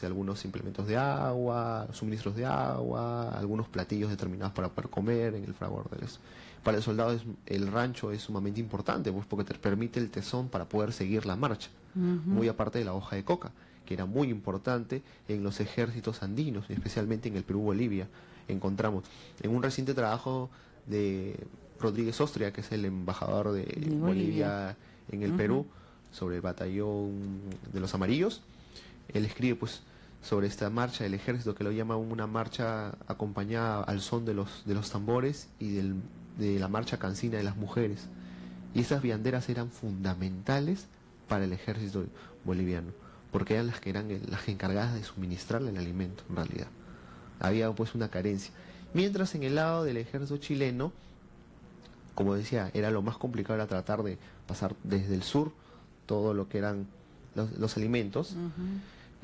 algunos implementos de agua, suministros de agua, algunos platillos determinados para poder comer en el fragor de eso. Para el soldado el rancho es sumamente importante, pues porque te permite el tesón para poder seguir la marcha, muy aparte de la hoja de coca, que era muy importante en los ejércitos andinos, especialmente en el Perú-Bolivia. Encontramos en un reciente trabajo de Rodríguez Ostria, que es el embajador de Bolivia en el Perú, sobre el batallón de los amarillos. Él escribe pues sobre esta marcha del ejército, que lo llama una marcha acompañada al son de los tambores y de la marcha cancina de las mujeres. Y esas vianderas eran fundamentales para el ejército boliviano, porque eran las encargadas de suministrarle el alimento, en realidad. Había pues una carencia. Mientras en el lado del ejército chileno, como decía, era lo más complicado, era tratar de pasar desde el sur todo lo que eran los alimentos.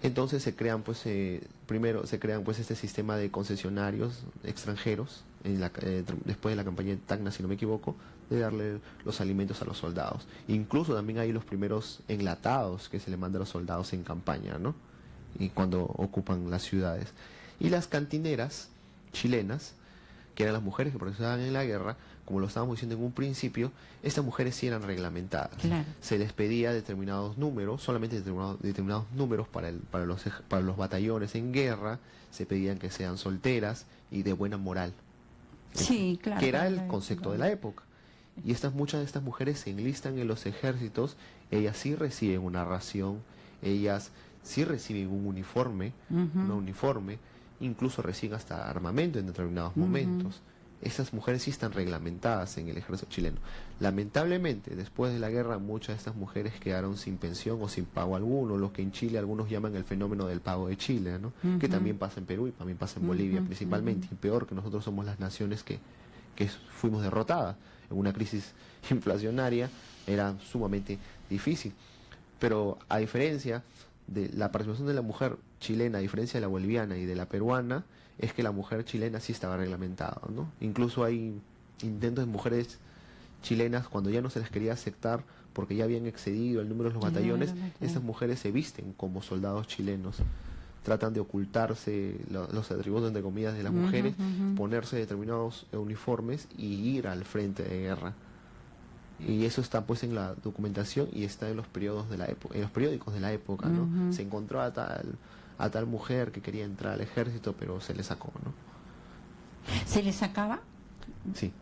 Entonces se crean pues primero se crean pues este sistema de concesionarios extranjeros después de la campaña de Tacna, si no me equivoco, de darle los alimentos a los soldados. Incluso también hay los primeros enlatados que se le manda a los soldados en campaña, ¿no? Y cuando ocupan las ciudades. Y las cantineras chilenas, que eran las mujeres que participaban en la guerra, como lo estábamos diciendo en un principio, estas mujeres sí eran reglamentadas. Claro. Se les pedía determinados números, solamente determinados números para los batallones en guerra, se pedían que sean solteras y de buena moral. Sí, claro. Que era el concepto de la época. Y muchas de estas mujeres se enlistan en los ejércitos, ellas sí reciben una ración, ellas sí reciben un uniforme, incluso reciben hasta armamento en determinados momentos. Esas mujeres sí están reglamentadas en el ejército chileno. Lamentablemente, después de la guerra, muchas de estas mujeres quedaron sin pensión o sin pago alguno, lo que en Chile algunos llaman el fenómeno del pago de Chile, ¿no? Que también pasa en Perú y también pasa en Bolivia principalmente, y peor, que nosotros somos las naciones que fuimos derrotadas. En una crisis inflacionaria era sumamente difícil. Pero a diferencia de la participación de la mujer chilena, a diferencia de la boliviana y de la peruana, es que la mujer chilena sí estaba reglamentada, ¿no? Incluso hay intentos de mujeres chilenas, cuando ya no se les quería aceptar porque ya habían excedido el número de los batallones, estas mujeres se visten como soldados chilenos, tratan de ocultarse los atributos, entre comillas, de las mujeres, ponerse determinados uniformes y ir al frente de guerra. Y eso está pues en la documentación y está en los periódicos de la época, ¿no? Se encontró a tal mujer que quería entrar al ejército, pero se le sacó, ¿no? ¿Se le sacaba? Sí.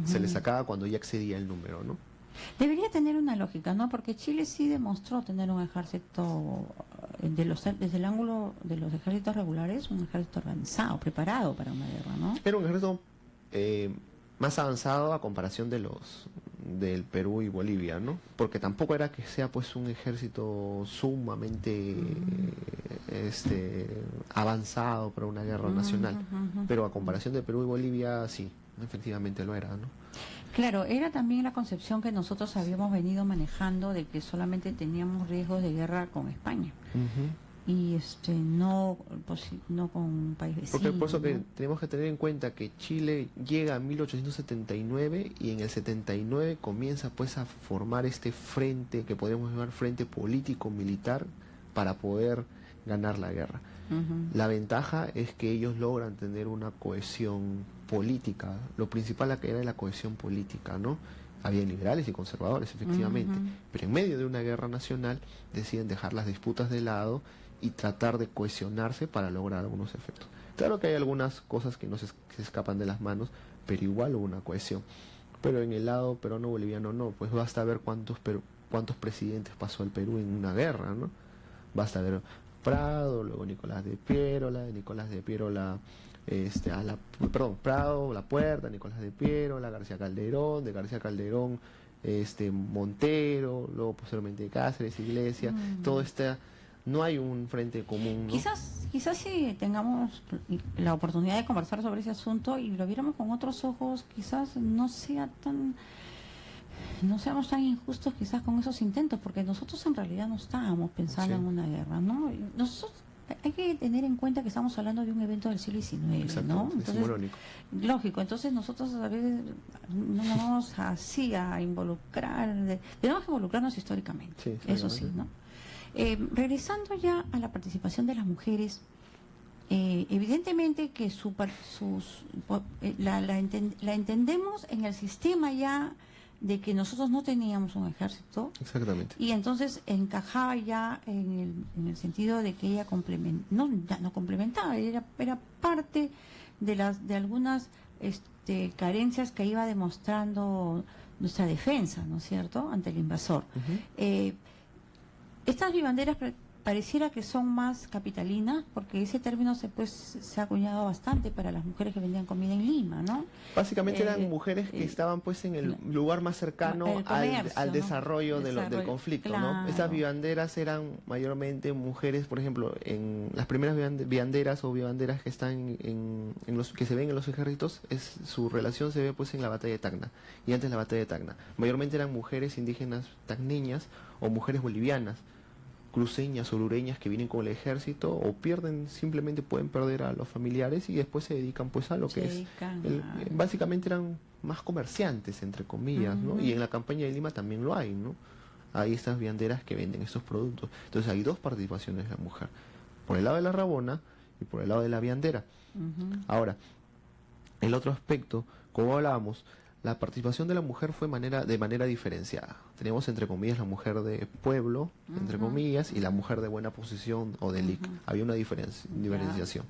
Se le sacaba cuando ya excedía el número, ¿no? Debería tener una lógica, ¿no? Porque Chile sí demostró tener un ejército, desde el ángulo de los ejércitos regulares, un ejército organizado, preparado para una guerra, ¿no? Era un ejército más avanzado a comparación del Perú y Bolivia, ¿no? Porque tampoco era que sea pues un ejército sumamente avanzado para una guerra nacional, pero a comparación de Perú y Bolivia sí, efectivamente lo era, ¿no? Claro, era también la concepción que nosotros habíamos venido manejando de que solamente teníamos riesgos de guerra con España. Y no con un país vecino. Porque por eso ¿no? que tenemos que tener en cuenta que Chile llega a 1879 y en el 79 comienza pues a formar este frente que podemos llamar frente político militar para poder ganar la guerra. La ventaja es que ellos logran tener una cohesión política. Lo principal acá era la cohesión política, ¿no? Había liberales y conservadores, efectivamente, pero en medio de una guerra nacional deciden dejar las disputas de lado y tratar de cohesionarse para lograr algunos efectos. Claro que hay algunas cosas que no se escapan de las manos, pero igual hubo una cohesión. Pero en el lado peruano-boliviano no, pues basta ver cuántos presidentes pasó el Perú en una guerra, ¿no? Basta ver Prado, luego Nicolás de Piérola, Prado, La Puerta, Nicolás de Piérola, García Calderón, de García Calderón, Montero, luego posteriormente Cáceres, Iglesias, todo no hay un frente común, ¿no? Quizás si tengamos la oportunidad de conversar sobre ese asunto y lo viéramos con otros ojos, quizás no seamos tan injustos quizás con esos intentos, porque nosotros en realidad no estábamos pensando en una guerra, ¿no? Nosotros hay que tener en cuenta que estamos hablando de un evento del siglo XIX, ¿no? Entonces, lógico, entonces nosotros a veces no nos vamos así a involucrar, tenemos que involucrarnos históricamente, eso sí, ¿no? Regresando ya a la participación de las mujeres, evidentemente que la entendemos en el sistema ya de que nosotros no teníamos un ejército. Exactamente. Y entonces encajaba ya en el sentido de que ella no complementaba, era parte de algunas carencias que iba demostrando nuestra defensa, ¿no es cierto?, ante el invasor. Estas vivanderas pareciera que son más capitalinas, porque ese término se ha acuñado bastante para las mujeres que vendían comida en Lima, ¿no? Básicamente eran mujeres que estaban pues en el lugar más cercano al desarrollo del conflicto, claro. ¿no? Estas vivanderas eran mayormente mujeres, por ejemplo, en las primeras vianderas o vivanderas que están que se ven en los ejércitos, su relación se ve pues en la batalla de Tacna y antes de la batalla de Tacna. Mayormente eran mujeres indígenas tacneñas o mujeres bolivianas, cruceñas o lureñas que vienen con el ejército o simplemente pueden perder a los familiares y después se dedican pues a lo que es básicamente eran más comerciantes entre comillas, ¿no? Y en la campaña de Lima también lo hay, ¿no? Hay estas vianderas que venden estos productos. Entonces hay dos participaciones de la mujer, por el lado de la rabona y por el lado de la viandera. Ahora, el otro aspecto, como hablábamos, la participación de la mujer fue de manera diferenciada. Tenemos, entre comillas, la mujer de pueblo, entre comillas, y la mujer de buena posición o de LIC. Había una diferenciación.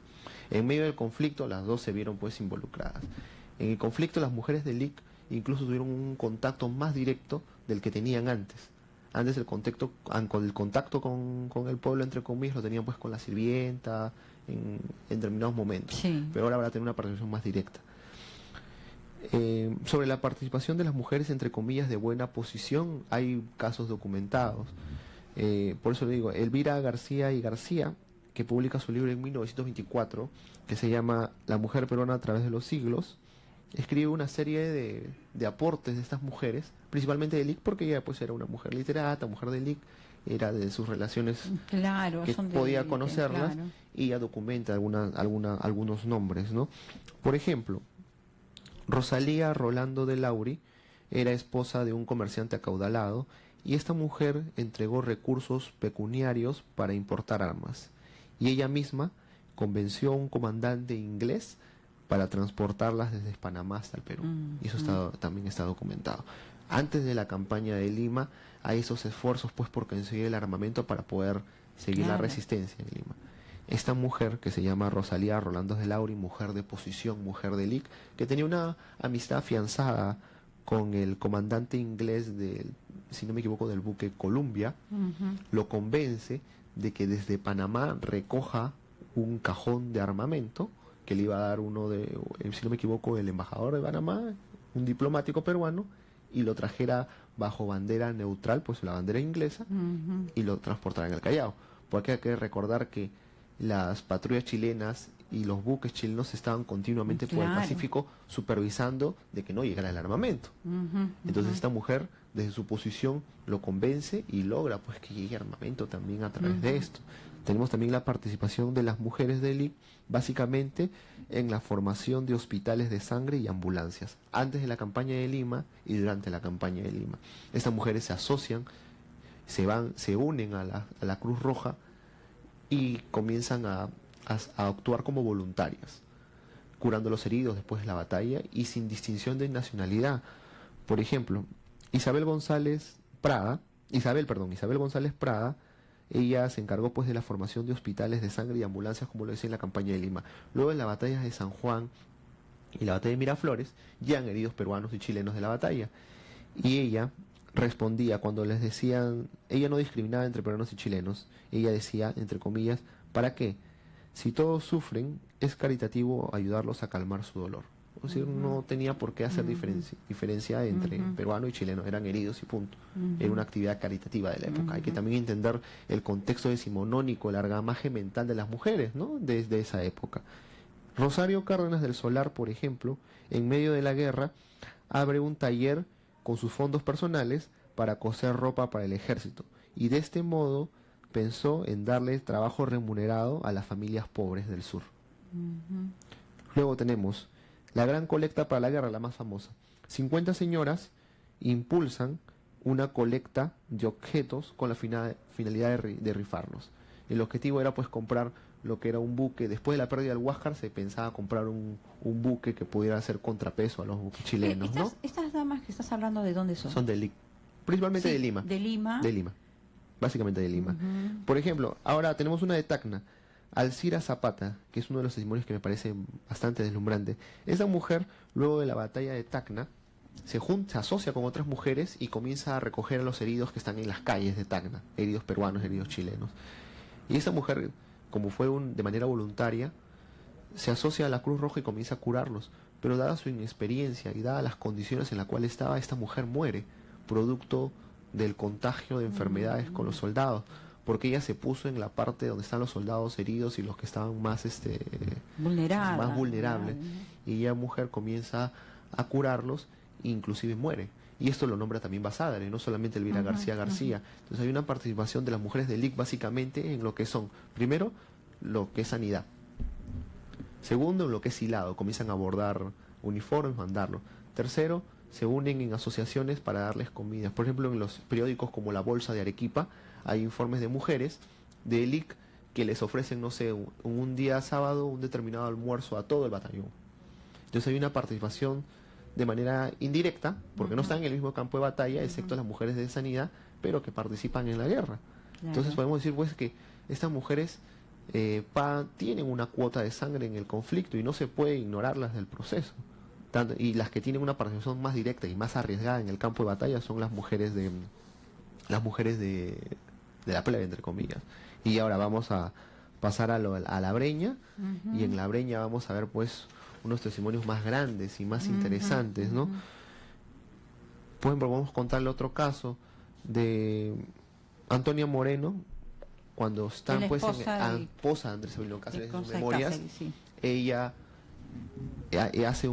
En medio del conflicto, las dos se vieron pues involucradas. En el conflicto, las mujeres de LIC incluso tuvieron un contacto más directo del que tenían antes. Antes el contacto con el pueblo, entre comillas, lo tenían pues con la sirvienta en determinados momentos. Sí. Pero ahora van a tener una participación más directa. Sobre la participación de las mujeres, entre comillas, de buena posición, hay casos documentados. Por eso le digo, Elvira García y García, que publica su libro en 1924, que se llama La mujer peruana a través de los siglos, escribe una serie de aportes de estas mujeres, principalmente de LIC, porque ella pues era una mujer literata, mujer de LIC, era de sus relaciones que podía conocerlas, y ella documenta algunos nombres, ¿no? Por ejemplo, Rosalía Rolando de Lauri era esposa de un comerciante acaudalado y esta mujer entregó recursos pecuniarios para importar armas y ella misma convenció a un comandante inglés para transportarlas desde Panamá hasta el Perú. Y eso también está documentado. Antes de la campaña de Lima hay esos esfuerzos pues por conseguir el armamento para poder seguir la resistencia en Lima. esta mujer que se llama Rosalía Rolandos de Lauri, mujer de posición, mujer de LIC, que tenía una amistad afianzada con el comandante inglés del, si no me equivoco, del buque Columbia, lo convence de que desde Panamá recoja un cajón de armamento que le iba a dar uno de, si no me equivoco, el embajador de Panamá, un diplomático peruano, y lo trajera bajo bandera neutral, pues la bandera inglesa, y lo transportara en el Callao. Porque hay que recordar que las patrullas chilenas y los buques chilenos estaban continuamente por el Pacífico supervisando de que no llegara el armamento. Entonces esta mujer, desde su posición, lo convence y logra pues que llegue armamento también a través de esto. Tenemos también la participación de las mujeres de LIC, básicamente en la formación de hospitales de sangre y ambulancias, antes de la campaña de Lima y durante la campaña de Lima. Estas mujeres se asocian, se unen a la Cruz Roja y comienzan a actuar como voluntarias, curando los heridos después de la batalla y sin distinción de nacionalidad. Por ejemplo, Isabel González Prada, ella se encargó pues de la formación de hospitales de sangre y ambulancias, como lo decía en la campaña de Lima. Luego en las batallas de San Juan y la batalla de Miraflores, llegan heridos peruanos y chilenos de la batalla. Y ella respondía cuando les decían, ella no discriminaba entre peruanos y chilenos, ella decía, entre comillas, ¿para qué? Si todos sufren, es caritativo ayudarlos a calmar su dolor. Es decir, no tenía por qué hacer diferencia entre peruano y chileno, eran heridos y punto. Era una actividad caritativa de la época. Hay que también entender el contexto decimonónico, el argamaje mental de las mujeres, ¿no? Desde esa época. Rosario Cárdenas del Solar, por ejemplo, en medio de la guerra, abre un taller con sus fondos personales para coser ropa para el ejército. Y de este modo pensó en darle trabajo remunerado a las familias pobres del sur. Luego tenemos la gran colecta para la guerra, la más famosa. 50 señoras impulsan una colecta de objetos con la finalidad de rifarlos. El objetivo era pues comprar lo que era un buque. Después de la pérdida del Huáscar se pensaba comprar un buque que pudiera hacer contrapeso a los buques chilenos, ¿no? Estas damas que estás hablando, ¿de dónde son? Son principalmente Sí, de Lima. De Lima. De Lima. Básicamente de Lima. Por ejemplo, ahora tenemos una de Tacna. Alcira Zapata, que es uno de los testimonios que me parece bastante deslumbrante. Esa mujer, luego de la batalla de Tacna, se asocia con otras mujeres y comienza a recoger a los heridos que están en las calles de Tacna, heridos peruanos, heridos chilenos. Y esa mujer, como fue de manera voluntaria, se asocia a la Cruz Roja y comienza a curarlos. Pero dada su inexperiencia y dadas las condiciones en las cuales estaba, esta mujer muere, producto del contagio de enfermedades con los soldados, porque ella se puso en la parte donde están los soldados heridos y los que estaban más vulnerables, y ella, mujer, comienza a curarlos e inclusive muere. Y esto lo nombra también Basadre, no solamente Elvira García García. Entonces hay una participación de las mujeres del LIC básicamente en lo que son, primero, lo que es sanidad. Segundo, en lo que es hilado, comienzan a bordar uniformes, mandarlo. Tercero, se unen en asociaciones para darles comidas. Por ejemplo, en los periódicos como La Bolsa de Arequipa, hay informes de mujeres de LIC que les ofrecen, no sé, un día sábado, un determinado almuerzo a todo el batallón. Entonces hay una participación de manera indirecta, porque no están en el mismo campo de batalla, excepto las mujeres de sanidad, pero que participan en la guerra. Entonces podemos decir pues que estas mujeres tienen una cuota de sangre en el conflicto y no se puede ignorarlas del proceso. Y las que tienen una participación más directa y más arriesgada en el campo de batalla son las mujeres de la plebe, entre comillas. Y ahora vamos a pasar a la Breña, y en la Breña vamos a ver pues unos testimonios más grandes y más interesantes, ¿no? Por ejemplo, vamos a contarle otro caso de Antonia Moreno, cuando están pues esposa de Andrés Sabino Cáceres en sus memorias. Cáceres, sí. Ella hace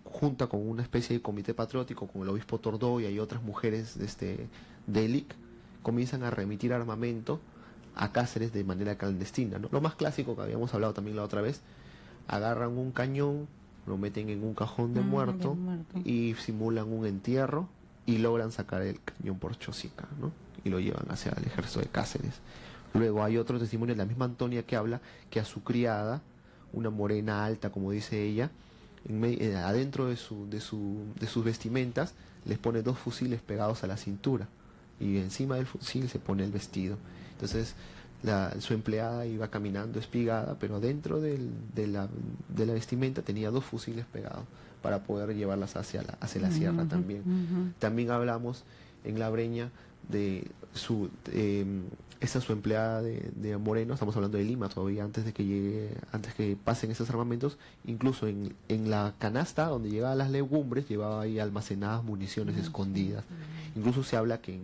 junta con una especie de comité patriótico con el obispo Tordó y otras mujeres de LIC, comienzan a remitir armamento a Cáceres de manera clandestina, ¿no? Lo más clásico que habíamos hablado también la otra vez: agarran un cañón, lo meten en un cajón de muerto y simulan un entierro y logran sacar el cañón por chosica, ¿no? Y lo llevan hacia el ejército de Cáceres. Luego hay otro testimonio de la misma Antonia que habla que a su criada, una morena alta, como dice ella, adentro de sus vestimentas les pone 2 fusiles pegados a la cintura, y encima del fusil se pone el vestido. Entonces su empleada iba caminando espigada, pero dentro de la vestimenta tenía 2 fusiles pegados para poder llevarlas hacia la sierra también. También hablamos en La Breña de esa su empleada de Moreno, estamos hablando de Lima todavía, antes que pasen esos armamentos, incluso en la canasta donde llegaban las legumbres, llevaba ahí almacenadas municiones escondidas. Incluso se habla que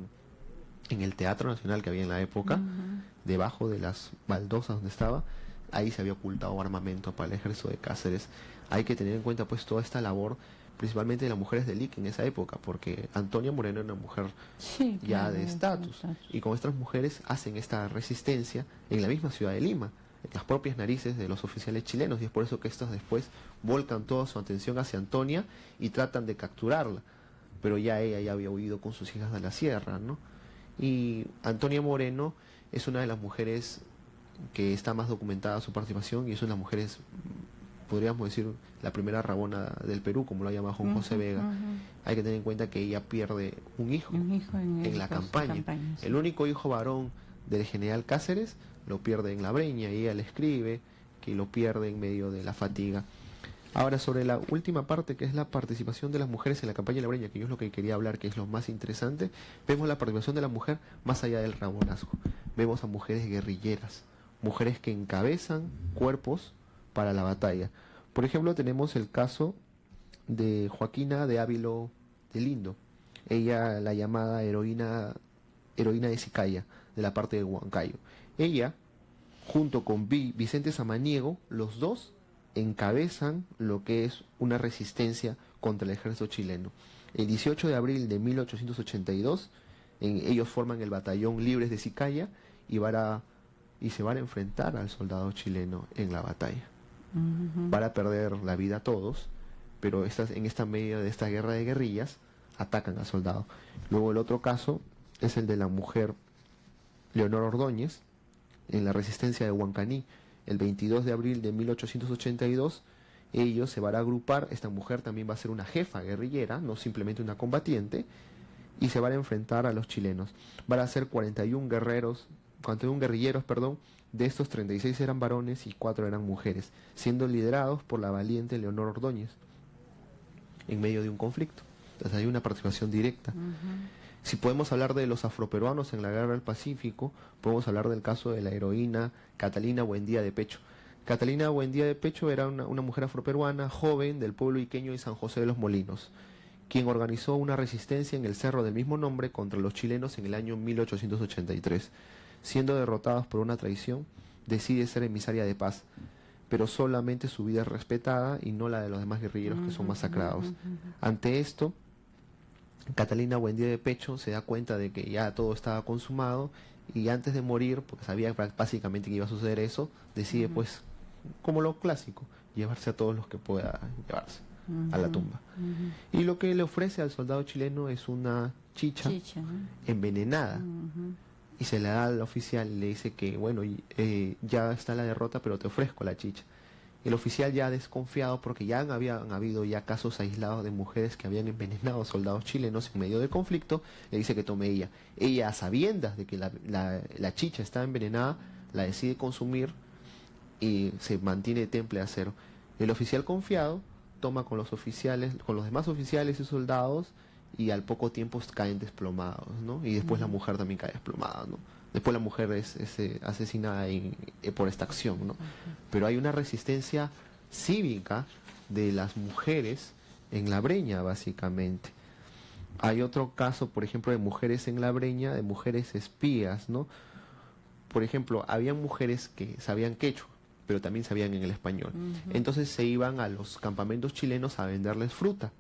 en el Teatro Nacional que había en la época, debajo de las baldosas donde estaba, ahí se había ocultado armamento para el ejército de Cáceres. Hay que tener en cuenta pues toda esta labor, principalmente de las mujeres de LIC en esa época, porque Antonia Moreno era una mujer ya de estatus, y con estas mujeres hacen esta resistencia en la misma ciudad de Lima, en las propias narices de los oficiales chilenos, y es por eso que estos después volcan toda su atención hacia Antonia y tratan de capturarla, pero ya ella ya había huido con sus hijas de la sierra, ¿no? Y Antonia Moreno es una de las mujeres que está más documentada su participación, y es una de las mujeres, podríamos decir, la primera Rabona del Perú, como lo ha llamado Juan José Vega. Hay que tener en cuenta que ella pierde un hijo en la campaña. El único hijo varón del general Cáceres lo pierde en La Breña, y ella le escribe que lo pierde en medio de la fatiga. Ahora, sobre la última parte, que es la participación de las mujeres en la campaña de La Breña, que yo es lo que quería hablar, que es lo más interesante, vemos la participación de la mujer más allá del rabonazgo. Vemos a mujeres guerrilleras, mujeres que encabezan cuerpos para la batalla. Por ejemplo, tenemos el caso de Joaquina de Ávilo de Lindo, ella la llamada heroína de Sicaya, de la parte de Huancayo. Ella, junto con Vicente Samaniego, los dos encabezan lo que es una resistencia contra el ejército chileno. El 18 de abril de 1882, ellos forman el batallón Libres de Sicaya y se van a enfrentar al soldado chileno en la batalla. Van a perder la vida todos, pero en esta medio de esta guerra de guerrillas atacan al soldado. Luego el otro caso es el de la mujer Leonor Ordóñez en la resistencia de Huancaní. El 22 de abril de 1882, ellos se van a agrupar. Esta mujer también va a ser una jefa guerrillera, no simplemente una combatiente, y se van a enfrentar a los chilenos. Van a ser 41 guerrilleros, de estos 36 eran varones y 4 eran mujeres, siendo liderados por la valiente Leonor Ordóñez, en medio de un conflicto. Entonces hay una participación directa. Si podemos hablar de los afroperuanos en la Guerra del Pacífico, podemos hablar del caso de la heroína Catalina Buendía de Pecho. Catalina Buendía de Pecho era una mujer afroperuana, joven, del pueblo iqueño de San José de los Molinos, quien organizó una resistencia en el cerro del mismo nombre contra los chilenos en el año 1883. Siendo derrotados por una traición, decide ser emisaria de paz, pero solamente su vida es respetada y no la de los demás guerrilleros que son masacrados. Ante esto, Catalina Buendía de Pecho se da cuenta de que ya todo estaba consumado, y antes de morir, porque sabía básicamente que iba a suceder eso, decide pues, como lo clásico, llevarse a todos los que pueda llevarse a la tumba. Y lo que le ofrece al soldado chileno es una chicha envenenada, y se la da al oficial y le dice que bueno, ya está la derrota, pero te ofrezco la chicha. El oficial, ya desconfiado, porque ya habían habido ya casos aislados de mujeres que habían envenenado a soldados chilenos en medio del conflicto, le dice que tome ella. Ella, a sabiendas de que la chicha está envenenada, la decide consumir y se mantiene temple a cero. El oficial, confiado, toma con los demás oficiales y soldados, y al poco tiempo caen desplomados, ¿no? Y después la mujer también cae desplomada, ¿no? Después la mujer es asesinada por esta acción, ¿no? Pero hay una resistencia cívica de las mujeres en La Breña, básicamente. Hay otro caso, por ejemplo, de mujeres en La Breña, de mujeres espías, ¿no? Por ejemplo, habían mujeres que sabían quechua, pero también sabían en el español. Entonces se iban a los campamentos chilenos a venderles fruta,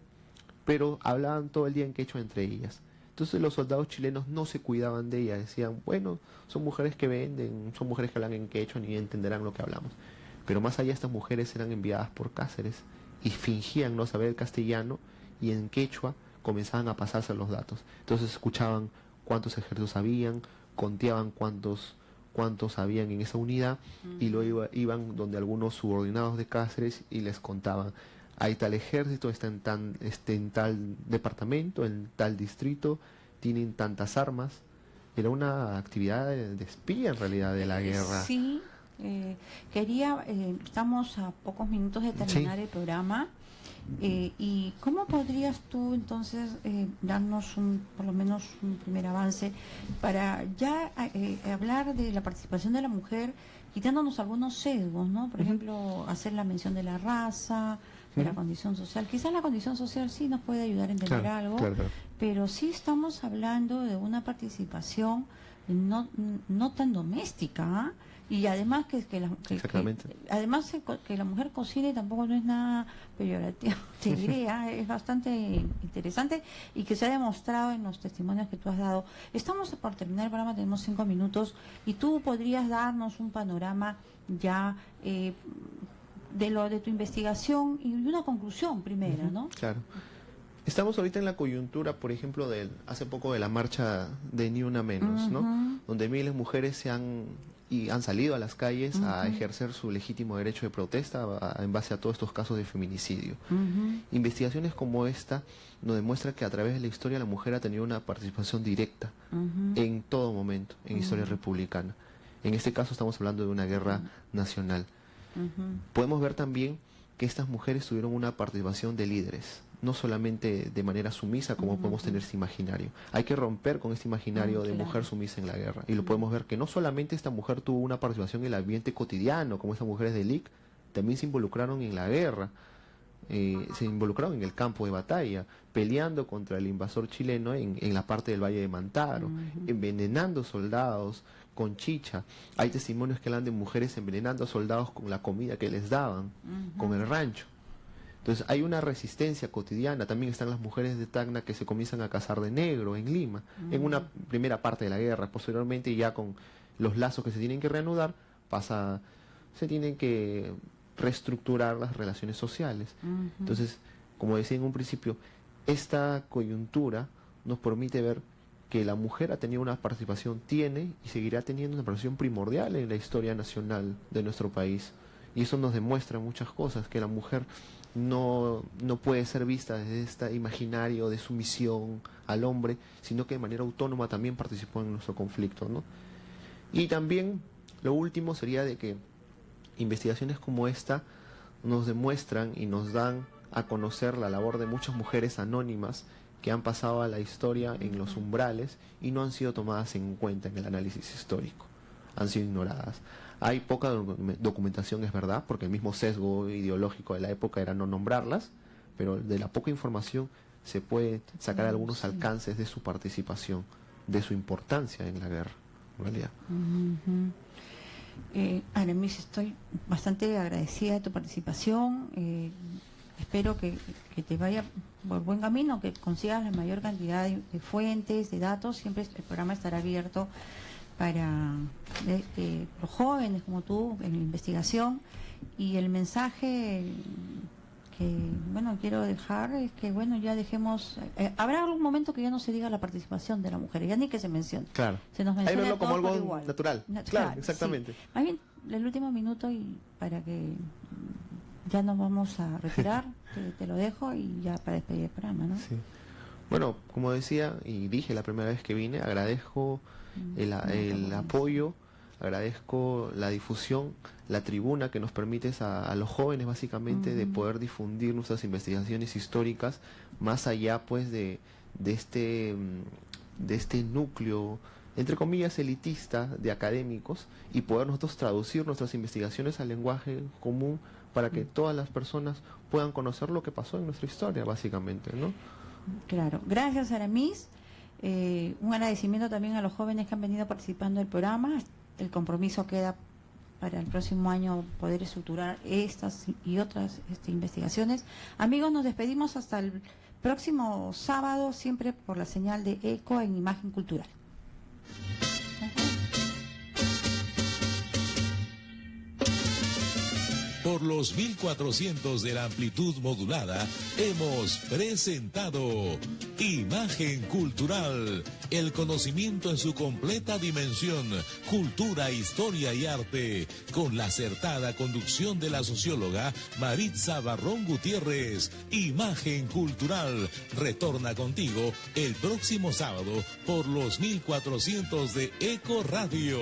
pero hablaban todo el día en quechua entre ellas. Entonces los soldados chilenos no se cuidaban de ellas, decían, bueno, son mujeres que venden, son mujeres que hablan en quechua, ni entenderán lo que hablamos. Pero más allá, estas mujeres eran enviadas por Cáceres y fingían no saber el castellano, y en quechua comenzaban a pasarse los datos. Entonces escuchaban cuántos ejércitos habían, conteaban cuántos habían en esa unidad, y luego iban donde algunos subordinados de Cáceres y les contaban, hay tal ejército, está en tal departamento, en tal distrito, tienen tantas armas, era una actividad de espía en realidad de la guerra. Sí, estamos a pocos minutos de terminar el programa. ¿Y cómo podrías tú entonces darnos por lo menos un primer avance para ya hablar de la participación de la mujer, quitándonos algunos sesgos, ¿no? Por ejemplo, hacer la mención de la raza, de la condición social. Quizás la condición social sí nos puede ayudar a entender algo, pero sí estamos hablando de una participación no tan doméstica, ¿ah? Y además que la mujer cocine tampoco no es nada peyorativo, te diría, es bastante interesante y que se ha demostrado en los testimonios que tú has dado. Estamos por terminar el programa, tenemos 5 minutos y tú podrías darnos un panorama ya de tu investigación y una conclusión primera, ¿no? Claro. Estamos ahorita en la coyuntura, por ejemplo, hace poco de la marcha de Ni Una Menos, ¿no? Donde miles de mujeres han salido a las calles a ejercer su legítimo derecho de protesta en base a todos estos casos de feminicidio. Investigaciones como esta nos demuestran que a través de la historia la mujer ha tenido una participación directa en todo momento, en historia republicana. En este caso estamos hablando de una guerra nacional. Podemos ver también que estas mujeres tuvieron una participación de líderes, no solamente de manera sumisa como podemos tener ese imaginario. Hay que romper con este imaginario de mujer sumisa en la guerra. Y lo podemos ver que no solamente esta mujer tuvo una participación en el ambiente cotidiano, como estas mujeres de LIC, también se involucraron en la guerra, se involucraron en el campo de batalla, peleando contra el invasor chileno en la parte del Valle de Mantaro, envenenando soldados con chicha. Hay testimonios que hablan de mujeres envenenando a soldados con la comida que les daban, con el rancho. Entonces hay una resistencia cotidiana. También están las mujeres de Tacna que se comienzan a casar de negro en Lima, en una primera parte de la guerra. Posteriormente, ya con los lazos que se tienen que reanudar, se tienen que reestructurar las relaciones sociales. Entonces, como decía en un principio, esta coyuntura nos permite ver que la mujer ha tenido una participación, tiene y seguirá teniendo una participación primordial en la historia nacional de nuestro país. Y eso nos demuestra muchas cosas, que la mujer no puede ser vista desde este imaginario de sumisión al hombre, sino que de manera autónoma también participó en nuestro conflicto, ¿no? Y también lo último sería de que investigaciones como esta nos demuestran y nos dan a conocer la labor de muchas mujeres anónimas que han pasado a la historia en los umbrales y no han sido tomadas en cuenta en el análisis histórico, han sido ignoradas. Hay poca documentación, es verdad, porque el mismo sesgo ideológico de la época era no nombrarlas, pero de la poca información se puede sacar algunos alcances de su participación, de su importancia en la guerra, en realidad. Aramis, estoy bastante agradecida de tu participación. Espero que te vaya por buen camino, que consigas la mayor cantidad de fuentes, de datos. Siempre el programa estará abierto para los jóvenes como tú en la investigación. Y el mensaje que quiero dejar es que ya dejemos, habrá algún momento que ya no se diga la participación de la mujer, ya ni que se mencione. Claro. Se nos menciona verlo como algo igual. natural. Claro, exactamente. Sí. Más bien, el último minuto y para que ya nos vamos a retirar, te lo dejo y ya para despedir el programa, ¿no? Sí. Bueno, como decía y dije la primera vez que vine, agradezco el apoyo, agradezco la difusión, la tribuna que nos permite a los jóvenes básicamente de poder difundir nuestras investigaciones históricas más allá pues de este núcleo entre comillas elitista de académicos y poder nosotros traducir nuestras investigaciones al lenguaje común para que todas las personas puedan conocer lo que pasó en nuestra historia básicamente, ¿no? Claro, gracias Aramis. Un agradecimiento también a los jóvenes que han venido participando del programa. El compromiso queda para el próximo año poder estructurar estas y otras investigaciones. Amigos, nos despedimos hasta el próximo sábado, siempre por la señal de ECO en Imagen Cultural. por los 1400 de la amplitud modulada, hemos presentado Imagen Cultural, el conocimiento en su completa dimensión, cultura, historia y arte, con la acertada conducción de la socióloga Maritza Barrón Gutiérrez. Imagen Cultural retorna contigo el próximo sábado por los 1400 de Eco Radio.